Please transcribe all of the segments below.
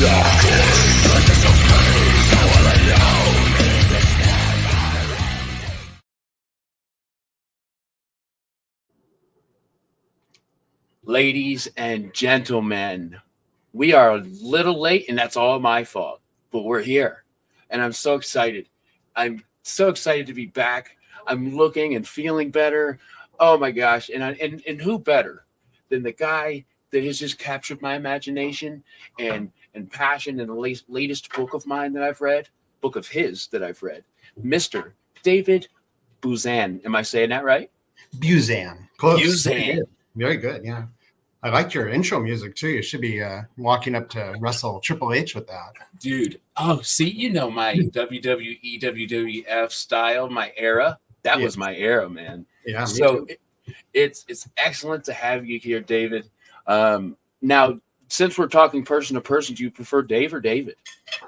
Ladies and gentlemen, we are a little late, and that's all my fault, but we're here, and I'm so excited. I'm so excited to be back. I'm looking and feeling better. Oh my gosh! And who better than the guy that has just captured my imagination and passion in the latest book of mine that I've read, book of his that I've read, Mister David Buzan. Am I saying that right? Buzan. Close. Buzan. Very good. Yeah. I liked your intro music too. You should be walking up to wrestle Triple H with that. Dude. Oh, see, you know my WWE, WWF style, my era. That was my era, man. Yeah. So it's excellent to have you here, David. Now, since we're talking person to person, do you prefer Dave or David?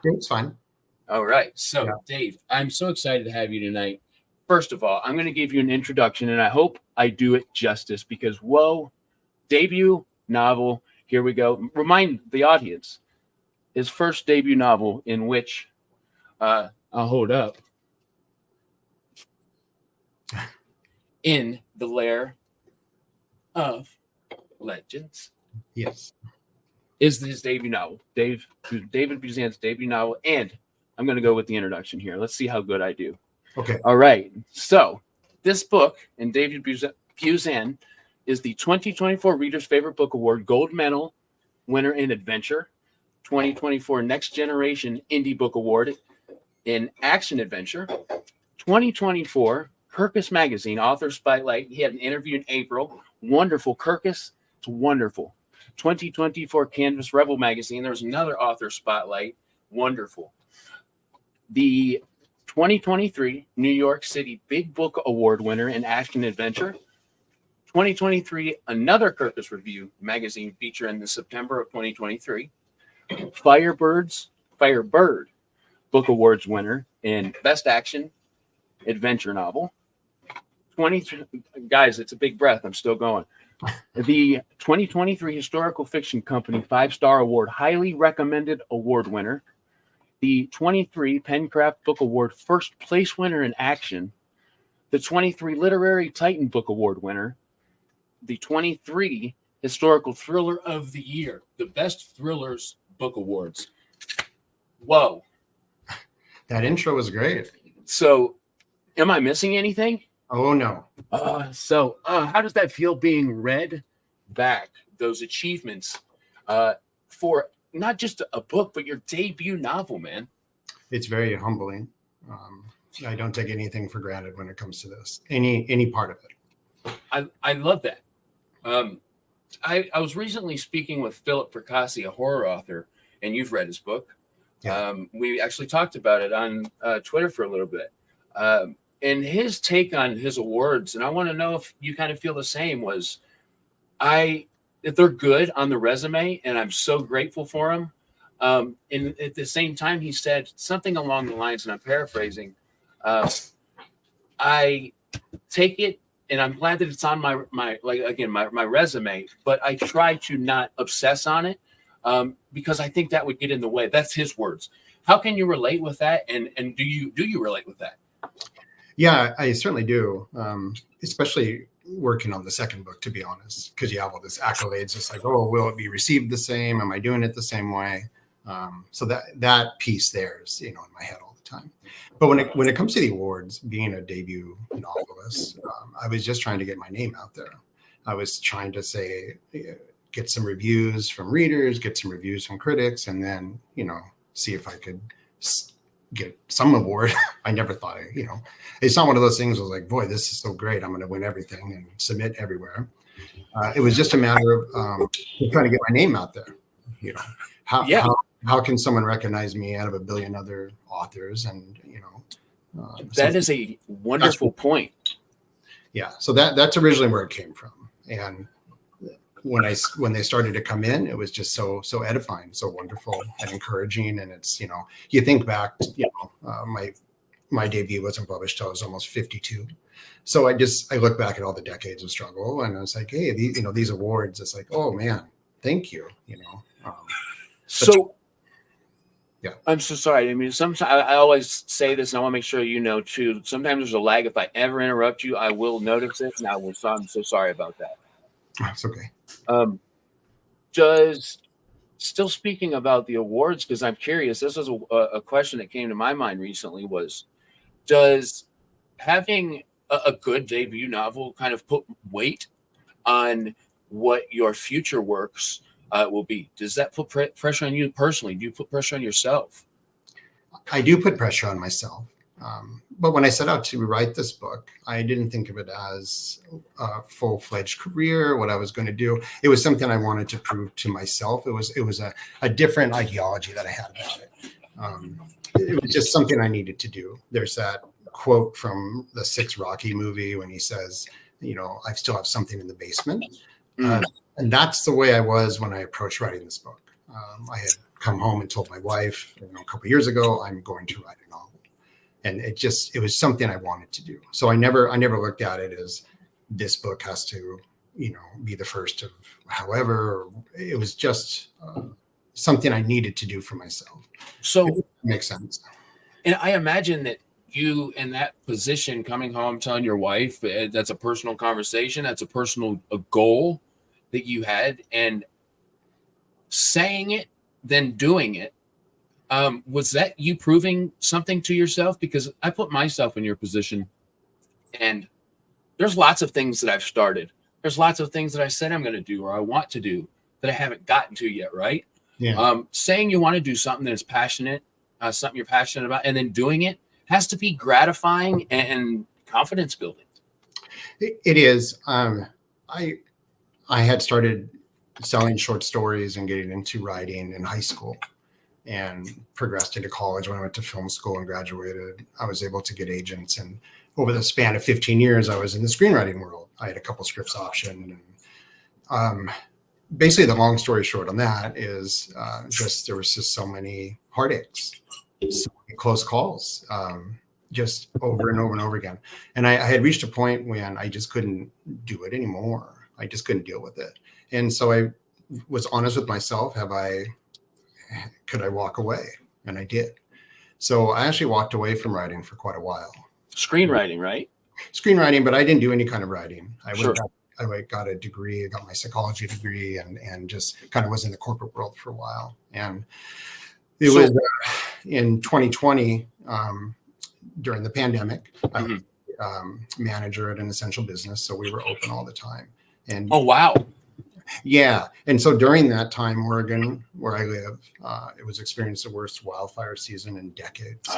Dave's fine. All right. So, Dave, I'm so excited to have you tonight. First of all, I'm going to give you an introduction, and I hope I do it justice because, whoa, debut novel. Here we go. Remind the audience his first debut novel, in which I'll hold up in the Lair of Legends. Yes, is his debut novel. David Buzan's debut novel, and I'm going to go with the introduction here. Let's see how good I do. Okay. All right. So this book, and David Buzan is the 2024 Reader's Favorite Book Award Gold Medal winner in Adventure, 2024 Next Generation Indie Book Award in Action Adventure, 2024 Kirkus Magazine Author Spotlight. He had an interview in April. Wonderful, Kirkus. It's wonderful. 2024 Canvas Rebel Magazine. There was another author spotlight. Wonderful. The 2023 New York City Big Book Award winner in Action Adventure. 2023, another Kirkus Review magazine feature in the September of 2023. Firebird Book Awards winner in Best Action Adventure Novel. Guys, it's a big breath. I'm still going. The 2023 Historical Fiction Company 5-Star Award Highly Recommended Award winner. The 23 Pencraft Book Award First Place winner in Action. The 23 Literary Titan Book Award winner. The 23 Historical Thriller of the Year, the Best Thrillers Book Awards. Whoa. That intro was great. So, am I missing anything? Oh, no. So, how does that feel being read back, those achievements for not just a book, but your debut novel, man? It's very humbling. I don't take anything for granted when it comes to this, any part of it. I love that. I was recently speaking with Philip Fracassi, a horror author, and you've read his book. Yeah. We actually talked about it on Twitter for a little bit. And his take on his awards, and I want to know if you kind of feel the same, was if they're good on the resume, and I'm so grateful for them. And at the same time, he said something along the lines, and I'm paraphrasing, I take it, and I'm glad that it's on my resume, but I try to not obsess on it because I think that would get in the way. That's his words. How can you relate with that? And do you relate with that? Yeah, I certainly do. Especially working on the second book, to be honest, because you have all this accolades. It's like, oh, will it be received the same? Am I doing it the same way? So that piece there is, in my head all the time. But when it comes to the awards, being a debut novelist, I was just trying to get my name out there. I was trying to get some reviews from readers, get some reviews from critics, and then, see if I could get some award. I never thought, it's not one of those things where I was like, boy, this is so great. I'm going to win everything and submit everywhere. It was just a matter of trying to get my name out there. How can someone recognize me out of a billion other authors? And, that is a wonderful point. Yeah. So that's originally where it came from. And when they started to come in, it was just so edifying, so wonderful and encouraging. And it's, you think back, my debut wasn't published till I was almost 52. So I look back at all the decades of struggle, and I was like, hey, these awards, it's like, oh man, thank you. So Yeah. I'm so sorry. I mean, sometimes I always say this, and I want to make sure you know too. Sometimes there's a lag. If I ever interrupt you, I will notice it, and I will. So I'm so sorry about that. That's okay. Um, does Still speaking about the awards, because I'm curious. This was a question that came to my mind recently. Was does having a good debut novel kind of put weight on what your future works will be? Does that put pressure on you personally? Do you put pressure on yourself? I do put pressure on myself. But when I set out to write this book, I didn't think of it as a full-fledged career, what I was going to do. It was something I wanted to prove to myself. It was a different ideology that I had about it. It was just something I needed to do. There's that quote from the Six Rocky movie when he says, I still have something in the basement. And that's the way I was when I approached writing this book. I had come home and told my wife, a couple of years ago, I'm going to write a novel. And it was something I wanted to do. So I never looked at it as this book has to, be the first of however. It was just something I needed to do for myself. So it makes sense. And I imagine that you in that position, coming home, telling your wife, that's a personal conversation, that's a goal that you had, and saying it, then doing it. Was that you proving something to yourself? Because I put myself in your position, and there's lots of things that I've started. There's lots of things that I said I'm going to do or I want to do that I haven't gotten to yet, right? Yeah. Saying you want to do something that's passionate, something you're passionate about, and then doing it has to be gratifying and confidence building. It is. I had started selling short stories and getting into writing in high school, and progressed into college. When I went to film school and graduated, I was able to get agents. And over the span of 15 years, I was in the screenwriting world. I had a couple scripts optioned. And basically, the long story short on that is there was just so many heartaches, so many close calls, just over and over and over again. And I had reached a point when I just couldn't do it anymore. I just couldn't deal with it. And so I was honest with myself. Could I walk away? And I did. So I actually walked away from writing for quite a while. Screenwriting, right? Screenwriting, but I didn't do any kind of writing. I got a degree, I got my psychology degree, and just kind of was in the corporate world for a while. And it was in 2020, during the pandemic, I was manager at an essential business. So we were open all the time. And oh, wow. Yeah. And so during that time, Oregon, where I live, it was experiencing the worst wildfire season in decades.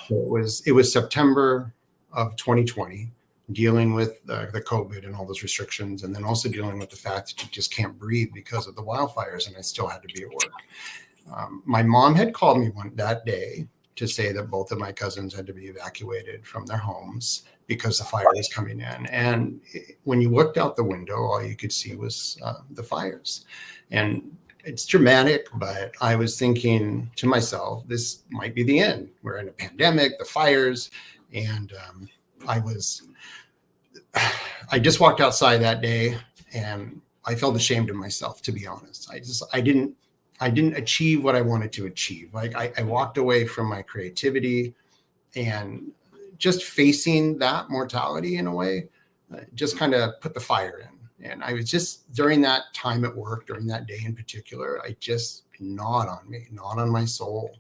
It was September of 2020, dealing with the COVID and all those restrictions, and then also dealing with the fact that you just can't breathe because of the wildfires, and I still had to be at work. My mom had called me that day to say that both of my cousins had to be evacuated from their homes because the fire was coming in. And when you looked out the window, all you could see was the fires. And it's dramatic, but I was thinking to myself, this might be the end. We're in a pandemic, the fires. And I just walked outside that day, and I felt ashamed of myself, to be honest. I didn't achieve what I wanted to achieve. Like I walked away from my creativity, and just facing that mortality in a way, just kind of put the fire in. And I was just, during that time at work, during that day in particular, I just gnawed on my soul.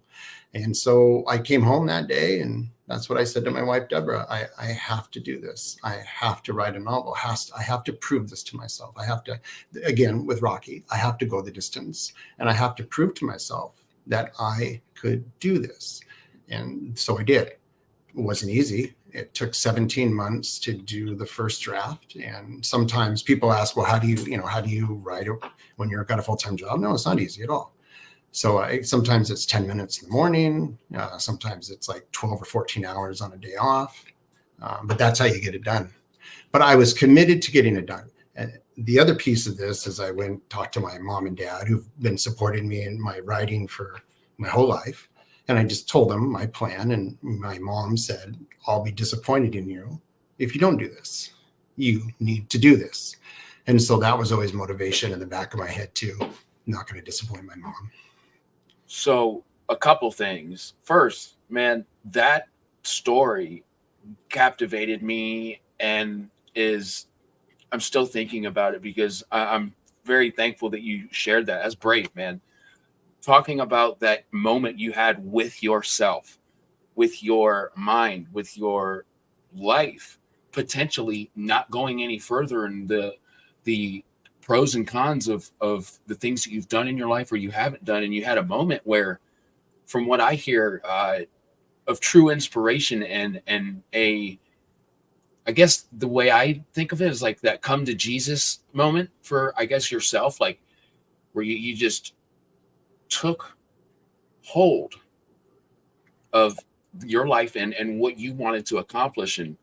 And so I came home that day, and that's what I said to my wife, Deborah. I have to do this. I have to write a novel. I have to prove this to myself. I have to, again, with Rocky, I have to go the distance, and I have to prove to myself that I could do this. And so I did. It wasn't easy. It took 17 months to do the first draft. And sometimes people ask, well, how do you write when you've got a full-time job? No, it's not easy at all. So sometimes it's 10 minutes in the morning. Sometimes it's like 12 or 14 hours on a day off. But that's how you get it done. But I was committed to getting it done. And the other piece of this is I went and talked to my mom and dad, who've been supporting me in my writing for my whole life. And I just told them my plan. And my mom said, I'll be disappointed in you if you don't do this. You need to do this. And so that was always motivation in the back of my head too. I'm not going to disappoint my mom. So a couple things. First, man, that story captivated me and is I'm still thinking about it because I'm very thankful that you shared that. That's brave, man. Talking about that moment you had with yourself, with your mind, with your life, potentially not going any further in the pros and cons of the things that you've done in your life or you haven't done, and you had a moment where, from what I hear, of true inspiration and a I guess the way I think of it is like that come to Jesus moment for, I guess, yourself, like where you just took hold of your life and what you wanted to accomplish. And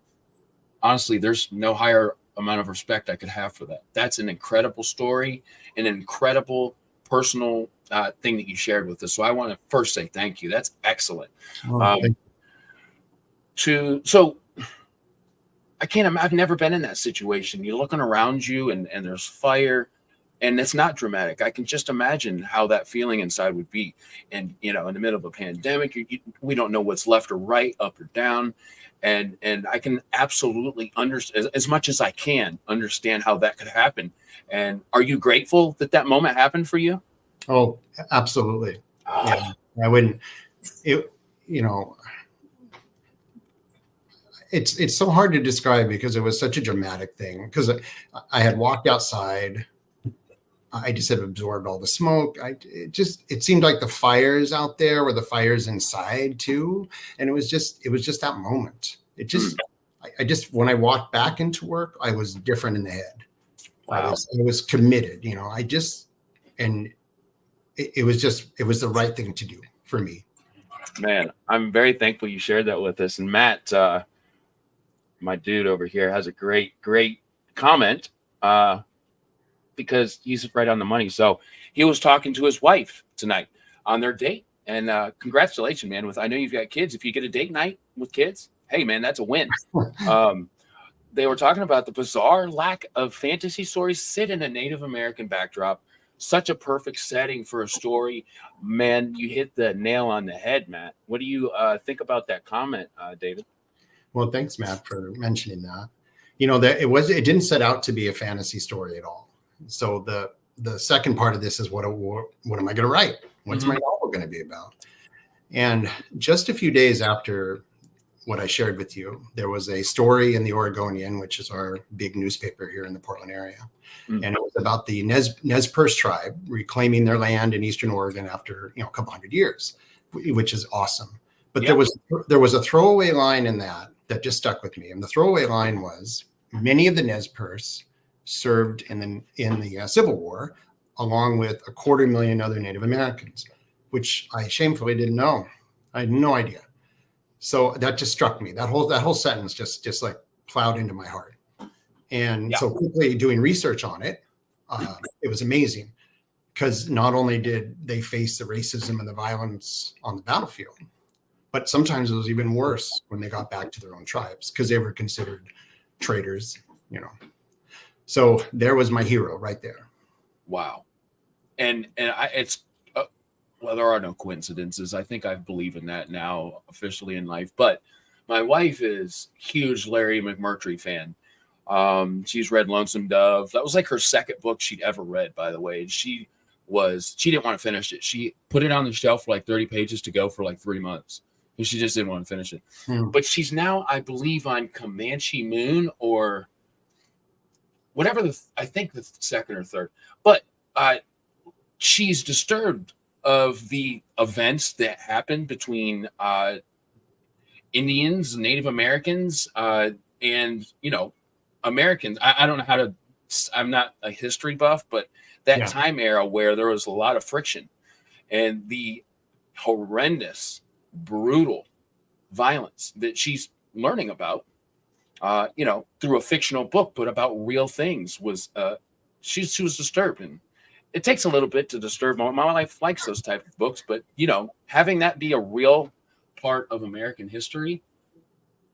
honestly, there's no higher amount of respect I could have for that. That's an incredible story, an incredible personal thing that you shared with us. So I want to first say thank you. That's excellent. Oh, Um, so I can't. I've never been in that situation. You're looking around you, and there's fire, and it's not dramatic. I can just imagine how that feeling inside would be. And in the middle of a pandemic, we don't know what's left or right, up or down, and I can absolutely understand as much as I can understand how that could happen. And are you grateful that that moment happened for you? oh, absolutely. Yeah, Ah, I wouldn't. It, you know, it's so hard to describe because it was such a dramatic thing. Because I had walked outside, I just had absorbed all the smoke. It seemed like the fires out there were the fires inside too, and it was just that moment. It mm, just I just when I walked back into work, I was different in the head. I wow. was I was committed. I just and it was the right thing to do for me. Man, I'm very thankful you shared that with us. And Matt, my dude over here, has a great comment. Because he's right on the money. So he was talking to his wife tonight on their date. And congratulations, man. With I know you've got kids. If you get a date night with kids, hey man, that's a win. Um, they were talking about the bizarre lack of fantasy stories sit in a Native American backdrop. Such a perfect setting for a story. Man, you hit the nail on the head, Matt. What do you think about that comment, David? Well, thanks, Matt, for mentioning that. That it didn't set out to be a fantasy story at all. So the second part of this is what am I going to write? What's my Mhm. novel going to be about? And just a few days after what I shared with you, there was a story in the Oregonian, which is our big newspaper here in the Portland area. Mm. And it was about the Nez Perce tribe reclaiming their land in Eastern Oregon after a couple hundred years, which is awesome. But Yeah. there was a throwaway line in that just stuck with me, and the throwaway line was many of the Nez Perce served in the Civil War, along with 250,000 other Native Americans, which I shamefully didn't know. I had no idea. So that just struck me. That whole sentence just like plowed into my heart. And Yeah. so quickly doing research on it, it was amazing because not only did they face the racism and the violence on the battlefield, but sometimes it was even worse when they got back to their own tribes because they were considered traitors. You know, so there was my hero right there. Wow. And it's well, there are no coincidences. I think I believe in that now officially in life. But my wife is huge Larry McMurtry fan. She's read Lonesome Dove. That was like her second book she'd ever read, by the way. And she didn't want to finish it. She put it on the shelf for like 30 pages to go for like 3 months. And she just didn't want to finish it. Hmm. But she's now, I believe, on Comanche Moon or whatever I think the second or third. But uh, she's disturbed of the events that happened between Indians, Native Americans, and Americans. I don't know how to. I'm not a history buff, but that Yeah. time era where there was a lot of friction and the horrendous, brutal violence that she's learning about, through a fictional book, but about real things was. She was disturbed, and it takes a little bit to disturb my life likes those type of books, but having that be a real part of American history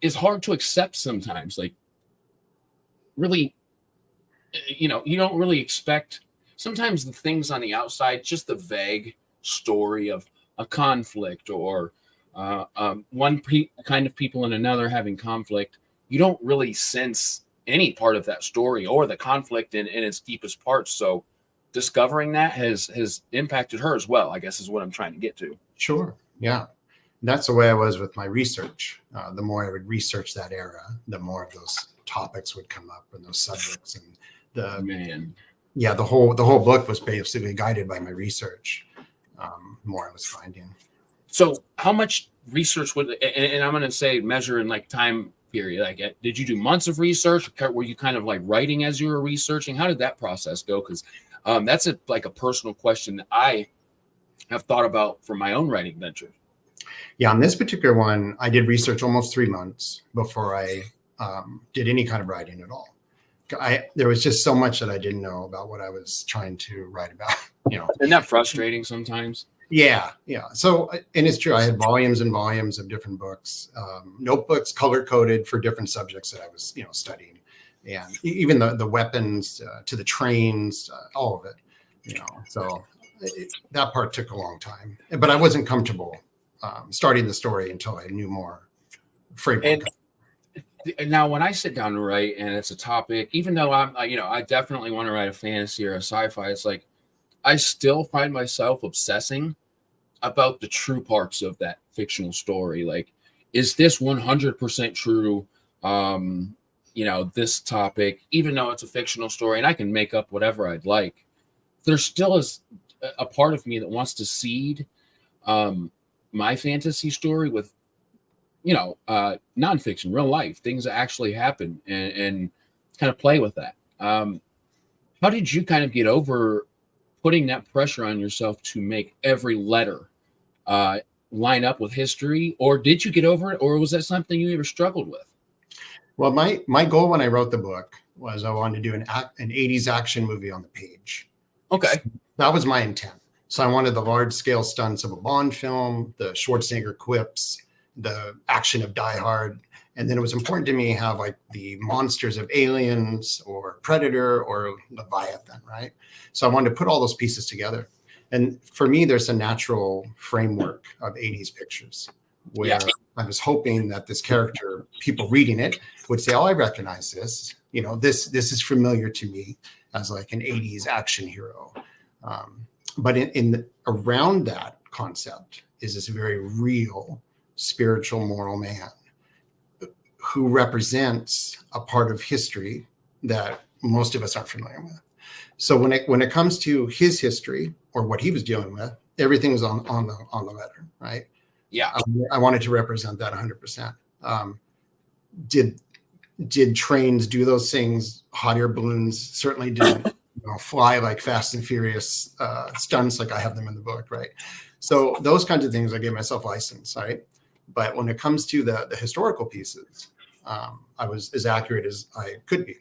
is hard to accept sometimes. Like, really, you don't really expect sometimes the things on the outside, just the vague story of a conflict, or kind of people and another having conflict, you don't really sense any part of that story or the conflict in its deepest parts. So discovering that has impacted her as well, I guess, is what I'm trying to get to. Sure. Yeah. That's the way I was with my research. The more I would research that era, the more of those topics would come up and those subjects. And the whole book was basically guided by my research. More I was finding. So how much research would, and I'm going to say measure in like time period, like did you do months of research? Were you kind of like writing as you were researching? How did that process go? Because that's a personal question that I have thought about for my own writing venture. Yeah, on this particular one, I did research almost 3 months before I did any kind of writing at all. There was just so much that I didn't know about what I was trying to write about. Isn't that frustrating sometimes? Yeah. So, and it's true. I had volumes and volumes of different books, notebooks color coded for different subjects that I was, studying, and even the weapons to the trains, all of it. So that part took a long time, but I wasn't comfortable starting the story until I knew more framework. And now when I sit down to write and it's a topic, even though I definitely want to write a fantasy or a sci-fi, it's like I still find myself obsessing about the true parts of that fictional story. Like, is this 100% true? This topic, even though it's a fictional story and I can make up whatever I'd like, there still is a part of me that wants to seed my fantasy story with, nonfiction, real life, things that actually happen, and kind of play with that. How did you kind of get over putting that pressure on yourself to make every letter line up with history, or did you get over it, or was that something you ever struggled with? Well, my goal when I wrote the book was I wanted to do an 80s action movie on the page. Okay. That was my intent. So I wanted the large scale stunts of a Bond film, the Schwarzenegger quips, the action of Die Hard. And then it was important to me have like the monsters of Aliens or Predator or Leviathan, right? So I wanted to put all those pieces together. And for me, there's a natural framework of 80s pictures where I was hoping that this character, people reading it would say, oh, I recognize this. This is familiar to me as like an 80s action hero. But around that concept is this very real, spiritual, moral man who represents a part of history that most of us aren't familiar with. So when it comes to his history or what he was dealing with, everything was on the letter, right? Yeah, I wanted to represent that 100%. Did trains do those things? Hot air balloons certainly didn't fly like Fast and Furious stunts like I have them in the book, right? So those kinds of things I gave myself license, right? But when it comes to the historical pieces, I was as accurate as I could be.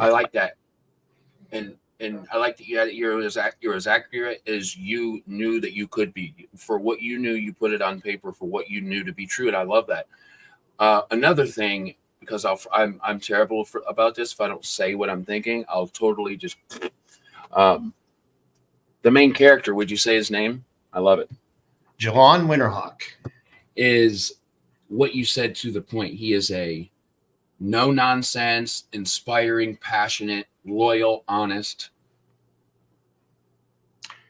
I like that, and I like that you're as accurate as you knew that you could be. For what you knew, you put it on paper for what you knew to be true, and I love that. Another thing, because I'm terrible about this. If I don't say what I'm thinking, I'll totally just. The main character, would you say his name? I love it. Jalon Winterhawk is what you said to the point. He is a no nonsense, inspiring, passionate, loyal, honest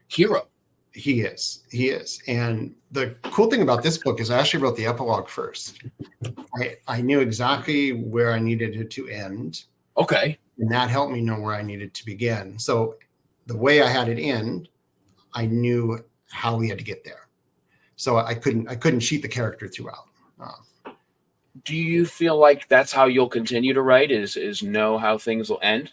hero. He is. And the cool thing about this book is I actually wrote the epilogue first. I knew exactly where I needed it to end. Okay. And that helped me know where I needed to begin. So the way I had it end, I knew how we had to get there. So I couldn't cheat the character throughout. Do you feel like that's how you'll continue to write? Is know how things will end?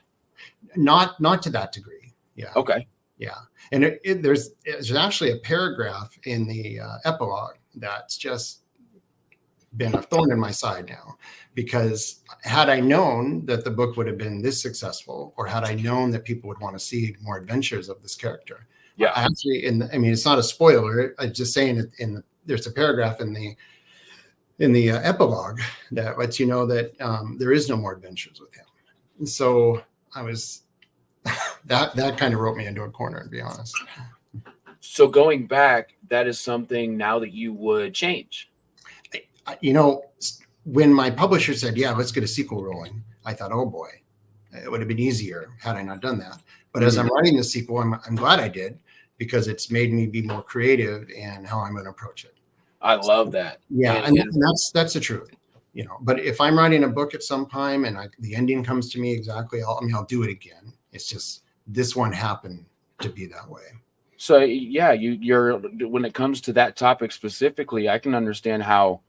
Not to that degree. Yeah. Okay. Yeah. And there's actually a paragraph in the epilogue that's just been a thorn in my side now, because had I known that the book would have been this successful, or had I known that people would want to see more adventures of this character, actually, it's not a spoiler. I'm just saying it there's a paragraph in the epilogue that lets you know that there is no more adventures with him. And so I was that kind of wrote me into a corner, to be honest. So going back, that is something now that you would change. You know, when my publisher said, "Yeah, let's get a sequel rolling," I thought, "Oh boy, it would have been easier had I not done that." But as I'm writing the sequel, I'm glad I did, because it's made me be more creative in how I'm going to approach it. I love that. Yeah, and that's the truth. You know, but if I'm writing a book at some time and the ending comes to me exactly, I'll do it again. It's just this one happened to be that way. So yeah, you're when it comes to that topic specifically, I can understand how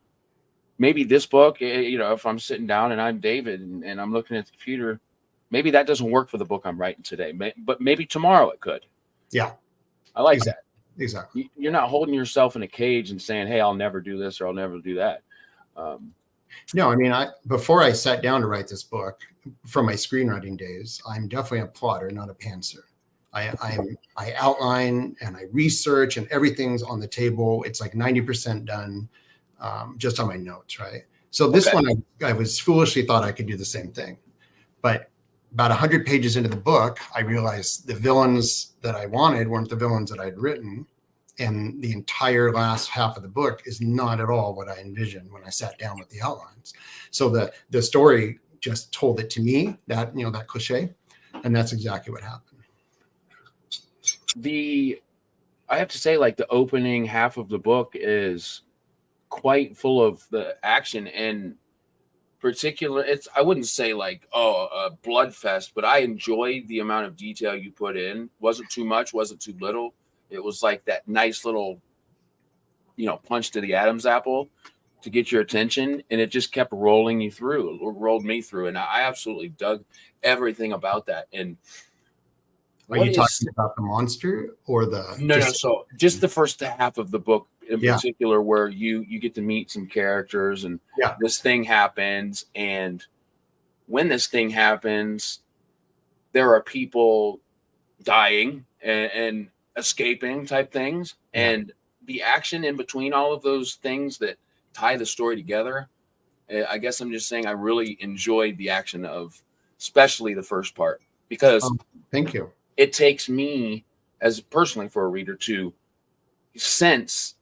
maybe this book, if I'm sitting down and I'm David and I'm looking at the computer, maybe that doesn't work for the book I'm writing today, but maybe tomorrow it could. Yeah, I like exactly. that. Exactly. You're not holding yourself in a cage and saying, "Hey, I'll never do this or I'll never do that." No, I mean, before I sat down to write this book, from my screenwriting days, I'm definitely a plotter, not a pantser. I outline and I research, and everything's on the table. It's like 90% done, just on my notes, right? So this one, I was foolishly thought I could do the same thing, but about 100 pages into the book, I realized the villains that I wanted weren't the villains that I'd written. And the entire last half of the book is not at all what I envisioned when I sat down with the outlines. So the story just told it to me, that, that cliche, and that's exactly what happened. I have to say, like, the opening half of the book is quite full of the action, and particular, I wouldn't say like, oh, a blood fest, but I enjoyed the amount of detail you put in. Wasn't too much, wasn't too little. It was like that nice little, punch to the Adam's apple to get your attention, and it just kept rolling you through. It rolled me through, and I absolutely dug everything about that. And are you talking about the monster or the no? So just the first half of the book in particular, where you get to meet some characters, and this thing happens, and when this thing happens, there are people dying and escaping type things, and the action in between all of those things that tie the story together. I guess I'm just saying I really enjoyed the action of, especially the first part, because thank you. It takes me as personally for a reader to sense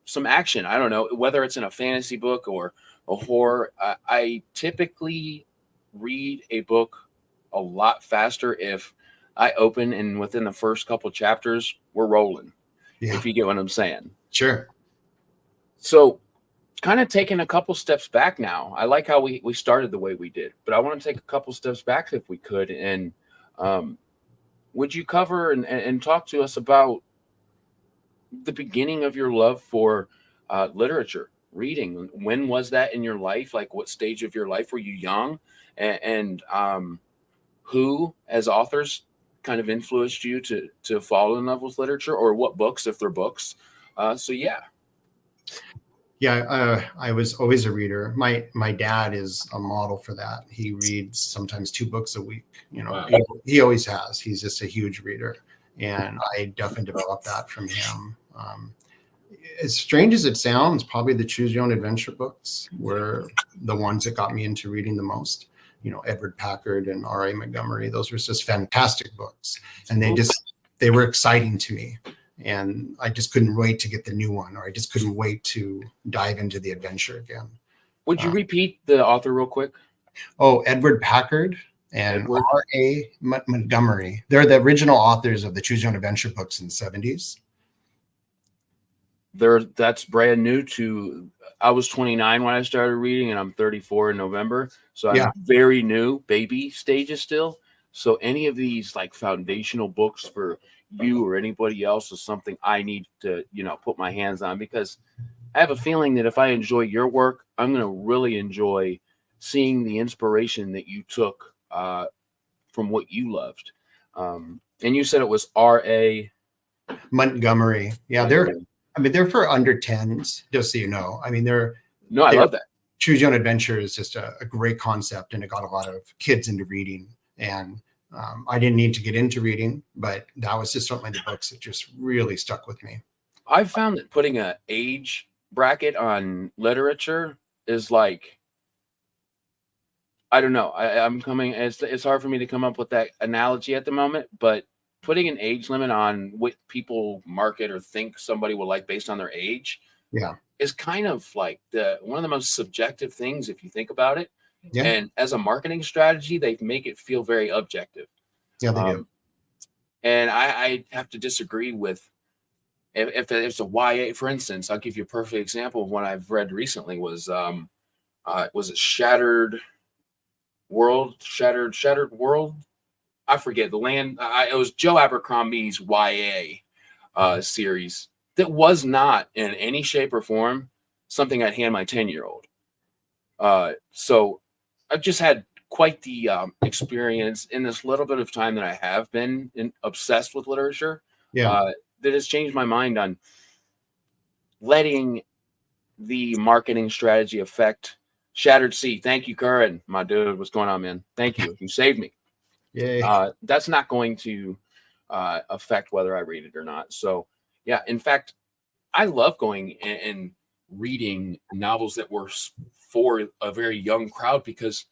some action. I don't know whether it's in a fantasy book or a horror. I typically read a book a lot faster if I open and within the first couple chapters we're rolling. If you get what I'm saying. Sure. So kind of taking a couple steps back now. I like how we started the way we did, but I want to take a couple steps back if we could. And would you cover and talk to us about the beginning of your love for literature, reading? When was that in your life? Like, what stage of your life were you young? And who, as authors, kind of influenced you to fall in love with literature, or what books, if they're books? I was always a reader. My dad is a model for that. He reads sometimes 2 books a week. Wow. He always has. He's just a huge reader, and I definitely developed that from him. As strange as it sounds, probably the Choose Your Own Adventure books were the ones that got me into reading the most. Edward Packard and R.A. Montgomery. Those were just fantastic books, and they were exciting to me. And I just couldn't wait to get the new one, or I just couldn't wait to dive into the adventure again. Would you repeat the author real quick? Oh, Edward Packard and R.A. Montgomery. They're the original authors of the Choose Your Own Adventure books in the 70s. That's brand new to. I was 29 when I started reading, and I'm 34 in November. So I'm very new, baby stages still. So any of these like foundational books for you or anybody else is something I need to, put my hands on, because I have a feeling that if I enjoy your work, I'm going to really enjoy seeing the inspiration that you took from what you loved. And you said it was R.A. Montgomery. Yeah, they're for under 10s, just so you know. I love that. Choose Your Own Adventure is just a great concept, and it got a lot of kids into reading. And I didn't need to get into reading, but that was just certainly the books that just really stuck with me. I found that putting an age bracket on literature is like, I don't know. It's hard for me to come up with that analogy at the moment, but putting an age limit on what people market or think somebody will like based on their age Yeah. is kind of like one of the most subjective things if you think about it. Yeah. And as a marketing strategy, they make it feel very objective. Yeah, they do. And I have to disagree with if it's a YA, for instance. I'll give you a perfect example of one I've read recently was it Shattered World? I forget the land. It was Joe Abercrombie's YA series that was not in any shape or form something I'd hand my 10-year-old. So I've just had quite the experience in this little bit of time that I have been obsessed with literature. Yeah. That has changed my mind on letting the marketing strategy affect Shattered Sea. Thank you, Curran. My dude, what's going on, man? Thank you. You saved me. Yay. That's not going to affect whether I read it or not. So, yeah, in fact, I love going and reading novels that were for a very young crowd because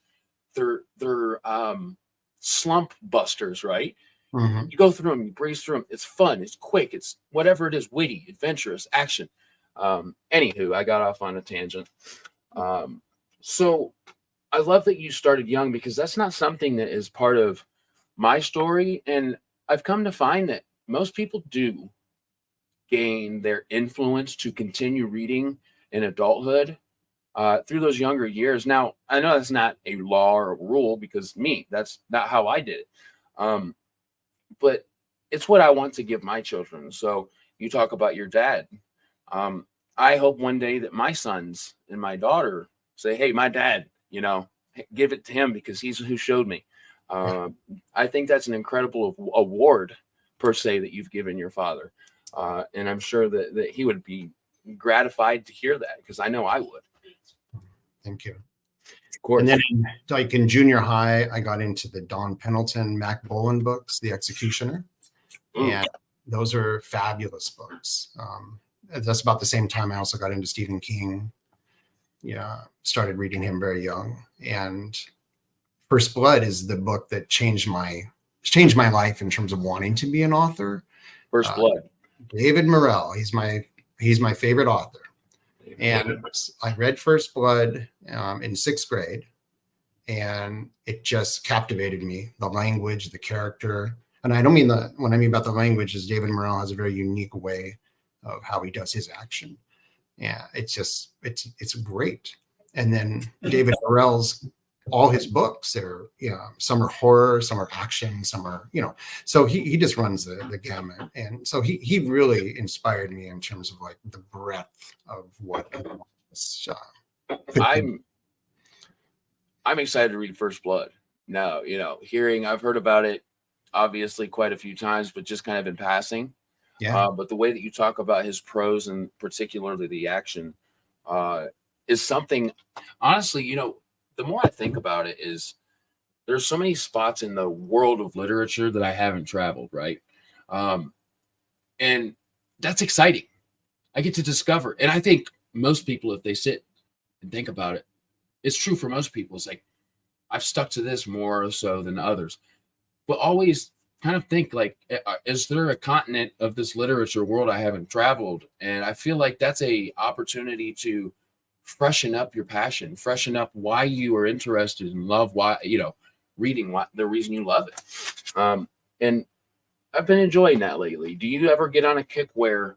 they're slump busters, right? Mhm. You go through them, you breeze through them. It's fun, it's quick, it's whatever it is, witty, adventurous, action. Anywho, I got off on a tangent. So I love that you started young because that's not something that is part of my story. And I've come to find that most people do gain their influence to continue reading in adulthood through those younger years. Now, I know that's not a law or a rule because that's not how I did it. But it's what I want to give my children. So you talk about your dad. I hope one day that my sons and my daughter say, "Hey, my dad, give it to him because he's who showed me." I think that's an incredible award per se that you've given your father. And I'm sure that he would be gratified to hear that because I know I would. Thank you. Of course. And then, like in junior high, I got into the Don Pendleton, Mac Bolan books, The Executioner, and those are fabulous books. That's about the same time I also got into Stephen King. Yeah, started reading him very young, and First Blood is the book that changed my life in terms of wanting to be an author. First Blood. David Morrell, he's my favorite author. And I read First Blood in 6th grade, and it just captivated me. The language, the character, and I don't mean what I mean about the language is David Morrell has a very unique way of how he does his action. Yeah, it's great. And then David Morrell's all his books are, some are horror, some are action, some are, so he just runs the gamut. And so he really inspired me in terms of like the breadth of what I'm excited to read First Blood. Now, I've heard about it obviously quite a few times, but just kind of in passing. Yeah. But the way that you talk about his prose and particularly the action is something, honestly, the more I think about it is there's so many spots in the world of literature that I haven't traveled, right? And that's exciting. I get to discover. And I think most people, if they sit and think about it, it's true for most people. It's like, I've stuck to this more so than others. But always kind of think like, is there a continent of this literature world I haven't traveled? And I feel like that's a opportunity to freshen up your passion, freshen up why you are interested in love, why, reading, why, the reason you love it. And I've been enjoying that lately. Do you ever get on a kick where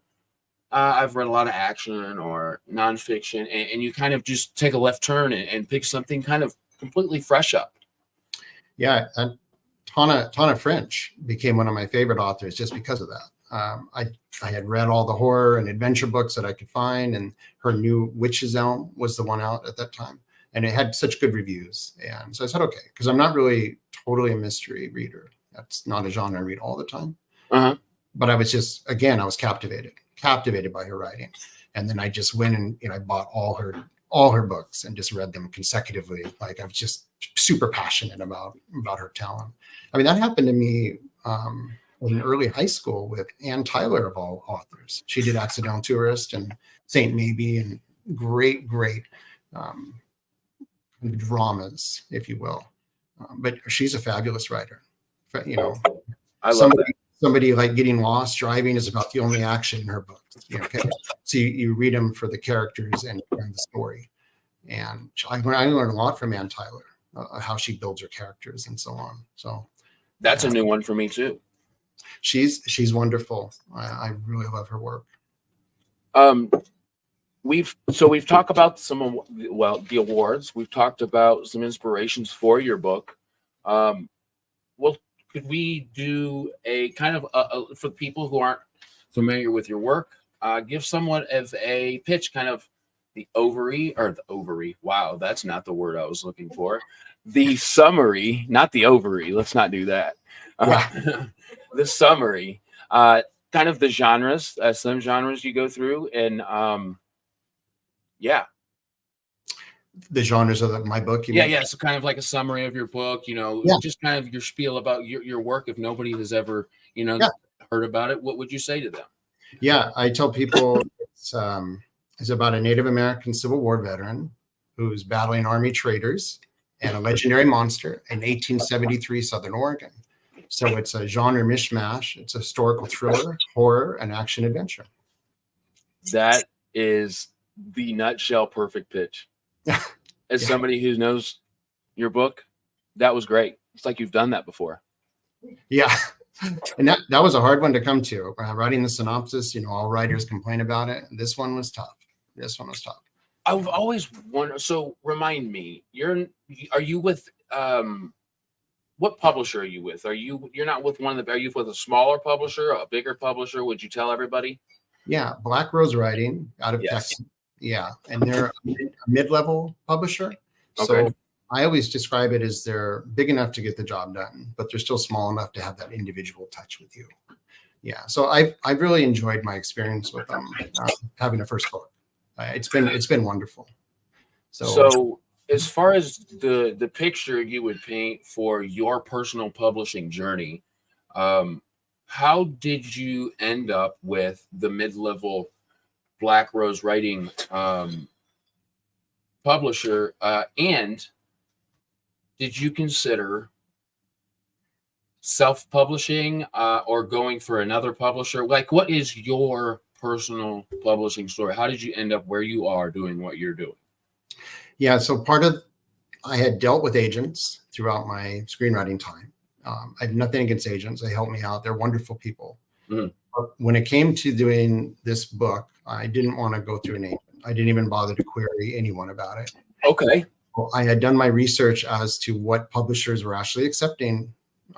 I've read a lot of action or nonfiction and you kind of just take a left turn and pick something kind of completely fresh up? Yeah. And Tana French became one of my favorite authors just because of that. I had read all the horror and adventure books that I could find, and her new Witch's Elm was the one out at that time, and it had such good reviews. And so I said, okay, because I'm not really totally a mystery reader. That's not a genre I read all the time. But I was I was captivated by her writing. And then I just went and I bought all her books and just read them consecutively. Like I was just super passionate about her talent. I mean, that happened to me in early high school with Ann Tyler of all authors. She did Accidental Tourist and Saint Maybe and great dramas, if you will. But she's a fabulous writer. I love that. somebody like getting lost driving is about the only action in her books. Okay, so you read them for the characters and the story. And I learned a lot from Ann Tyler, how she builds her characters and so on. So That's a new one for me too. She's wonderful. I really love her work. We've talked about the awards. We've talked about some inspirations for your book. Well, could we do a kind of for people who aren't familiar with your work, give somewhat of a pitch, kind of the ovary. Wow, that's not the word I was looking for. The summary, not the ovary. Let's not do that. The summary, kind of the genres, some genres you go through, and the genres of my book. Yeah. So kind of like a summary of your book, just kind of your spiel about your work. If nobody has ever, heard about it, what would you say to them? Yeah, I tell people it's about a Native American Civil War veteran who's battling Army traitors and a legendary monster in 1873 Southern Oregon. So it's a genre mishmash. It's a historical thriller, horror, and action adventure. That is the nutshell perfect pitch. As somebody who knows your book, that was great. It's like you've done that before. Yeah. And that was a hard one to come to. Writing the synopsis, all writers complain about it. This one was tough. I've always wondered. So remind me, are you with what publisher are you with? You're not with are you with a smaller publisher, a bigger publisher? Would you tell everybody? Yeah, Black Rose Writing out of Texas. Yeah, and they're a mid-level publisher. Okay. So I always describe it as they're big enough to get the job done, but they're still small enough to have that individual touch with you. Yeah, so I've really enjoyed my experience with them having a first book. It's been wonderful. So as far as the picture you would paint for your personal publishing journey, how did you end up with the mid-level Black Rose Writing publisher, and did you consider self-publishing or going for another publisher? Like, what is your personal publishing story? How did you end up where you are doing what you're doing? Yeah, so I had dealt with agents throughout my screenwriting time. I have nothing against agents. They help me out. They're wonderful people. Mm-hmm. But when it came to doing this book, I didn't want to go through an agent. I didn't even bother to query anyone about it. Okay. Well, I had done my research as to what publishers were actually accepting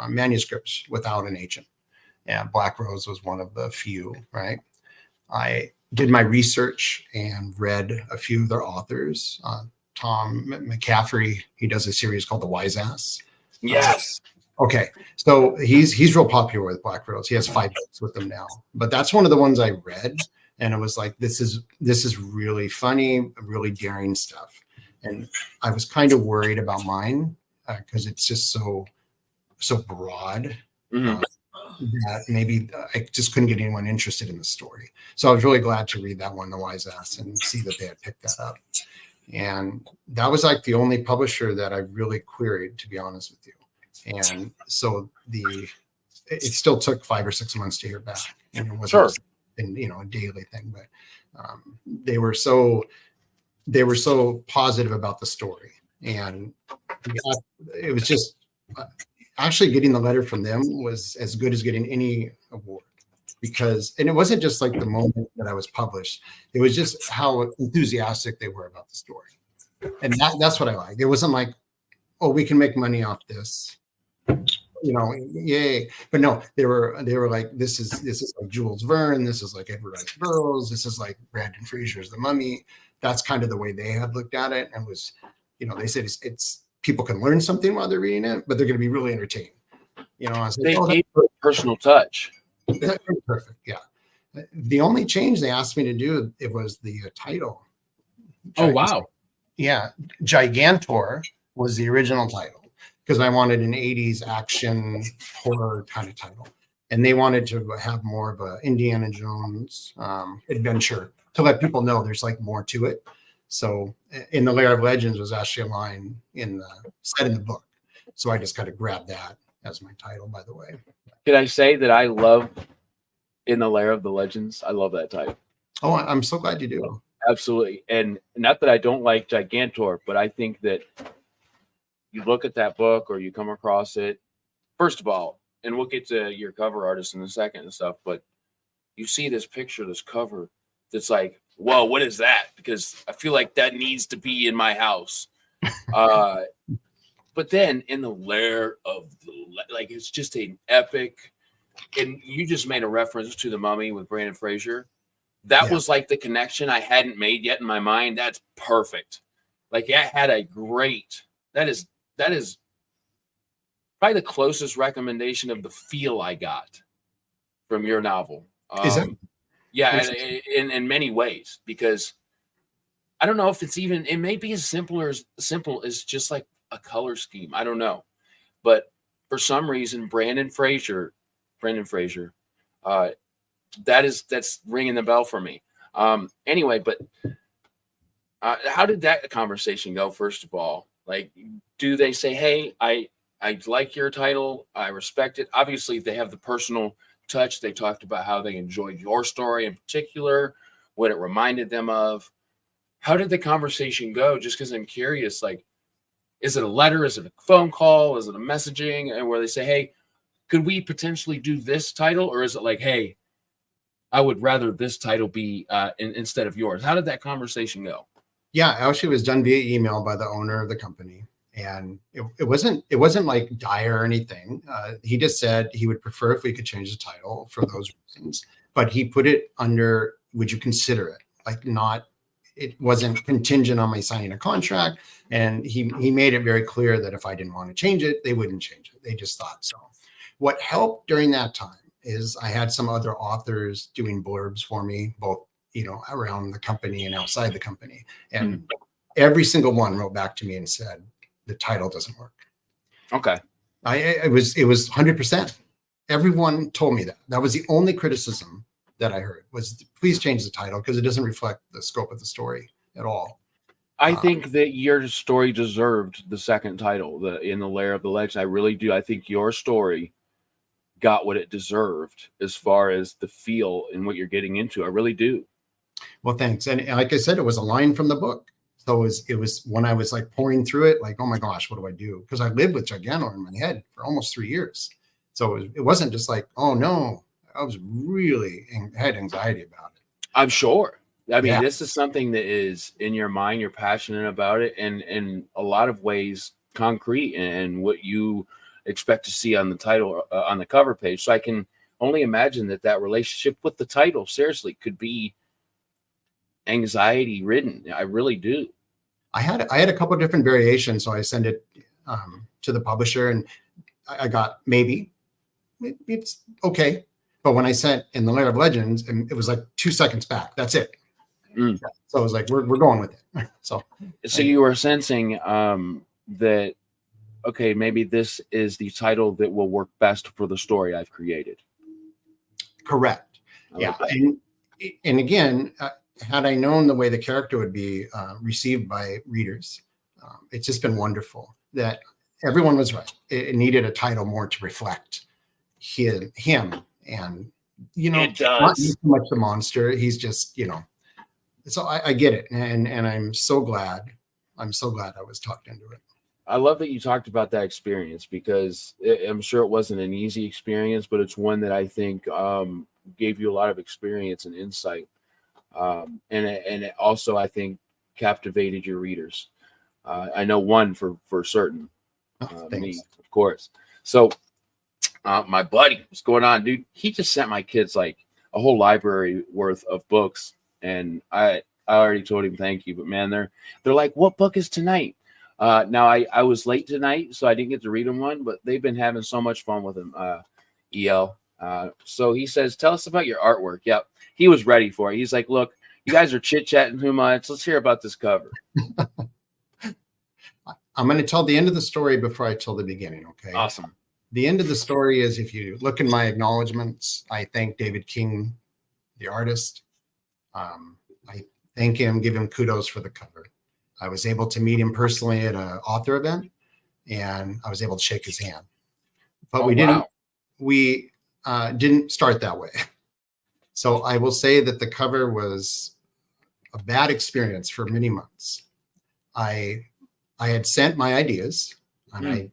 manuscripts without an agent. And Black Rose was one of the few, right? I did my research and read a few of their authors. Tom McCaffrey, he does a series called The Wise Ass. Yes. Okay, so he's real popular with Black Rose. He has 5 books with them now. But that's one of the ones I read, and it was like, this is really funny, really daring stuff. And I was kind of worried about mine because it's just so broad. Mm-hmm. That maybe I just couldn't get anyone interested in the story. So I was really glad to read that one, The Wise Ass, and see that they had picked that up. And that was like the only publisher that I really queried, to be honest with you. And so it still took 5 or 6 months to hear back. And it wasn't a daily thing, but they were so positive about the story. And it was just actually getting the letter from them was as good as getting any award, and it wasn't just like the moment that I was published. It was just how enthusiastic they were about the story. And that's what I like. It wasn't like, oh, we can make money off this, yay. But no, they were like, this is like Jules Verne. This is like Edward Rice Burroughs. This is like Brandon Fraser's The Mummy. That's kind of the way they had looked at it. And was, they said it's people can learn something while they're reading it, but they're going to be really entertained. I was like, they gave a personal touch. Perfect. Yeah. The only change they asked me to do, it was the title. Oh, wow. Yeah. Gigantor was the original title because I wanted an 80s action horror kind of title. And they wanted to have more of a Indiana Jones adventure to let people know there's like more to it. So in the Lair of Legends was actually a line set in the book. So I just kind of grabbed that as my title, by the way. Can I say that I love In the Lair of the Legends? I love that title. Oh, I'm so glad you do. Absolutely. And not that I don't like Gigantor, but I think that you look at that book or you come across it, first of all, and we'll get to your cover artist in a second and stuff, but you see this picture, this cover that's like, whoa, what is that? Because I feel like that needs to be in my house. But then In the Lair of the like, it's just an epic. And you just made a reference to The Mummy with Brandon Fraser. That was like the connection I hadn't made yet in my mind. That's perfect. Like, that had a great. That is probably the closest recommendation of the feel I got from your novel. Is that? Yeah, in many ways, because I don't know if it's even. It may be as simple as just like a color scheme. I don't know, but for some reason, Brandon Fraser, that's ringing the bell for me. Anyway, but how did that conversation go? First of all, like, do they say, "Hey, I like your title. I respect it." Obviously, they have the personal touch. They talked about how they enjoyed your story in particular, what it reminded them of. How did the conversation go? Just because I'm curious, like, is it a letter? Is it a phone call? Is it a messaging? And where they say, "Hey, could we potentially do this title?" Or is it like, "Hey, I would rather this title be instead of yours"? How did that conversation go? Yeah, actually, it was done via email by the owner of the company, and it wasn't like dire or anything. He just said he would prefer if we could change the title for those reasons, but he put it under, "Would you consider it?" Like, not. It wasn't contingent on my signing a contract, and he made it very clear that if I didn't want to change it, they wouldn't change it. They just thought so. What helped during that time is I had some other authors doing blurbs for me, both around the company and outside the company, and every single one wrote back to me and said the title doesn't work. Okay, it was 100%. Everyone told me that. That was the only criticism that I heard was, please change the title because it doesn't reflect the scope of the story at all. I think that your story deserved the second title, the In the Lair of the Legends. I really do. I think your story got what it deserved as far as the feel and what you're getting into. I really do. Well, thanks. And like I said, it was a line from the book. So it was when I was like pouring through it, like, oh my gosh, what do I do? Because I lived with Gigantor in my head for almost 3 years. So it wasn't just like, oh no, I was really had anxiety about it. I'm sure. I mean, this is something that is in your mind. You're passionate about it, and in a lot of ways, concrete and what you expect to see on the title, on the cover page. So I can only imagine that relationship with the title, seriously, could be anxiety ridden. I really do. I had a couple of different variations, so I sent it to the publisher, and I got maybe it's okay. But when I sent In the Lair of Legends, and it was like 2 seconds back. That's it. So I was like, we're going with it. So you were sensing that, okay, maybe this is the title that will work best for the story I've created. Correct. Yeah. And again, had I known the way the character would be received by readers, it's just been wonderful that everyone was right. It needed a title more to reflect him. And, it does. Not so much the monster. He's just, so I get it. And I'm so glad. I was talked into it. I love that you talked about that experience, because I'm sure it wasn't an easy experience, but it's one that I think gave you a lot of experience and insight. And it also, I think, captivated your readers. I know one for certain. Me, of course. So my buddy, what's going on, dude? He just sent my kids like a whole library worth of books, and I already told him thank you. But man, they're like, what book is tonight? Now I was late tonight, so I didn't get to read them one, but they've been having so much fun with them. EL. So he says, tell us about your artwork. Yep. He was ready for it. He's like, look, you guys are chit-chatting too much. Let's hear about this cover. I'm going to tell the end of the story before I tell the beginning. Okay. Awesome. The end of the story is, if you look in my acknowledgments, I thank David King, the artist. I thank him, give him kudos for the cover. I was able to meet him personally at an author event, and I was able to shake his hand. but Oh, we didn't. wow. We didn't start that way. So I will say that the cover was a bad experience for many months. I had sent my ideas, and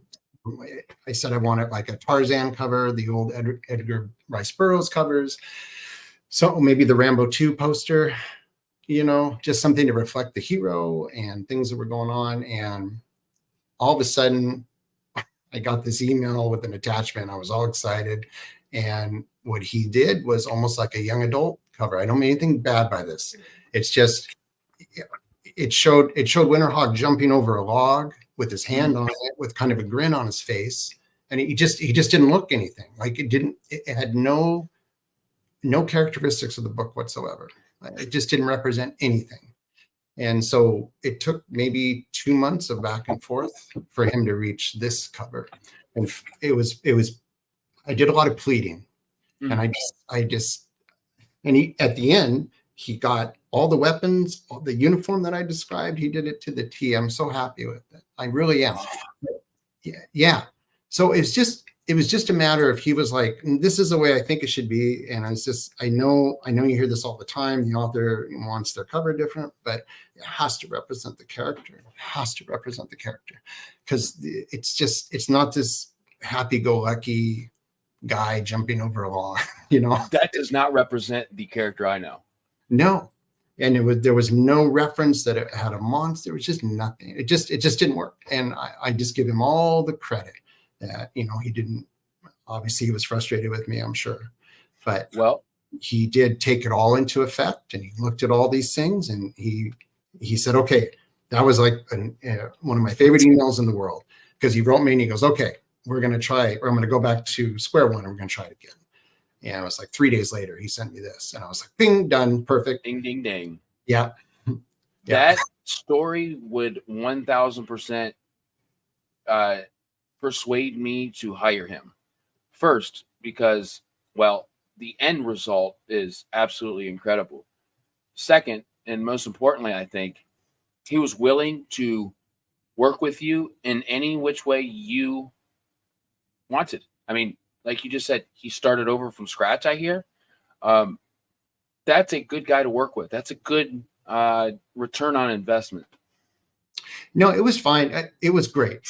I said I wanted like a Tarzan cover, the old Edgar Rice Burroughs covers, so maybe the Rambo 2 poster, just something to reflect the hero and things that were going on. And all of a sudden, I got this email with an attachment. I was all excited. And what he did was almost like a young adult cover. I don't mean anything bad by this. It's just, it showed Winterhawk jumping over a log with his hand on it, with kind of a grin on his face. And he just didn't look anything like it had no characteristics of the book whatsoever. It just didn't represent anything. And so it took maybe 2 months of back and forth for him to reach this cover. And I did a lot of pleading, and and he, at the end, he got all the weapons, all the uniform that I described. He did it to the T. I'm so happy with it. I really am. Yeah. So it was just a matter of, he was like, this is the way I think it should be. And I know you hear this all the time. The author wants their cover different, but it has to represent the character. It has to represent the character, because it's not this happy-go-lucky guy jumping over a wall, That does not represent the character I know. No. And there was no reference that it had a monster. It was just nothing. It just didn't work. And I just give him all the credit that, he didn't, obviously he was frustrated with me, I'm sure, but he did take it all into effect, and he looked at all these things, and he said, okay, that was like one of my favorite emails in the world, because he wrote me and he goes, okay, we're going to try, or I'm going to go back to square one and we're going to try it again. And it was like 3 days later, he sent me this, and I was like, bing, done, perfect. Ding, ding, ding. Yeah. That story would 1000% persuade me to hire him. First, because, the end result is absolutely incredible. Second, and most importantly, I think, he was willing to work with you in any which way you wanted. I mean, like you just said, he started over from scratch, I hear. That's a good guy to work with. That's a good return on investment. No, it was fine. It was great.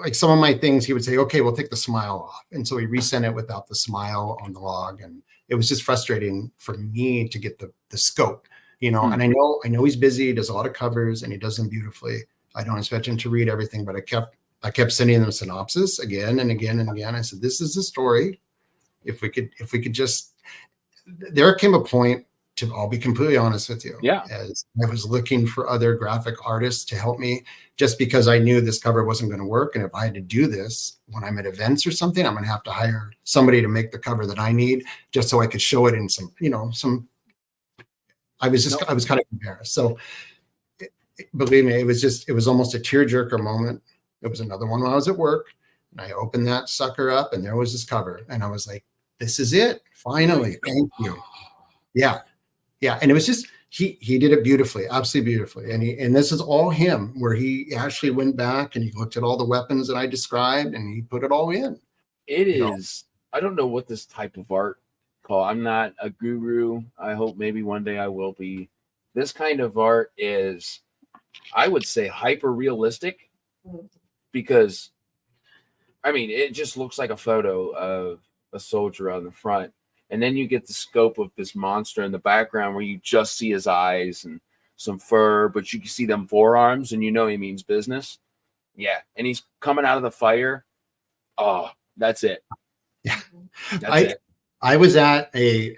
Like some of my things, he would say, okay, we'll take the smile off. And so he resent it without the smile on the log. And it was just frustrating for me to get the scope, and I know he's busy, he does a lot of covers, and he does them beautifully. I don't expect him to read everything, but I kept sending them synopsis again and again and again. I said, this is the story. If we could just, there came a point, to, I'll be completely honest with you. Yeah. As I was looking for other graphic artists to help me, just because I knew this cover wasn't going to work. And if I had to do this when I'm at events or something, I'm going to have to hire somebody to make the cover that I need, just so I could show it in some, I was kind of embarrassed. So believe me, it was almost a tearjerker moment. It was another one when I was at work, and I opened that sucker up, and there was this cover, and I was like, this is it. Finally. Thank you. Yeah. Yeah. And it was just, he did it beautifully, absolutely beautifully. And this is all him, where he actually went back and he looked at all the weapons that I described, and he put it all in. It is, I don't know what this type of art called. I'm not a guru. I hope maybe one day I will be. This kind of art is, I would say, hyper realistic, because I mean, it just looks like a photo of a soldier on the front. And then you get the scope of this monster in the background, where you just see his eyes and some fur, but you can see them forearms, and he means business. Yeah. And he's coming out of the fire. Oh, that's it. Yeah. That's it. I was at an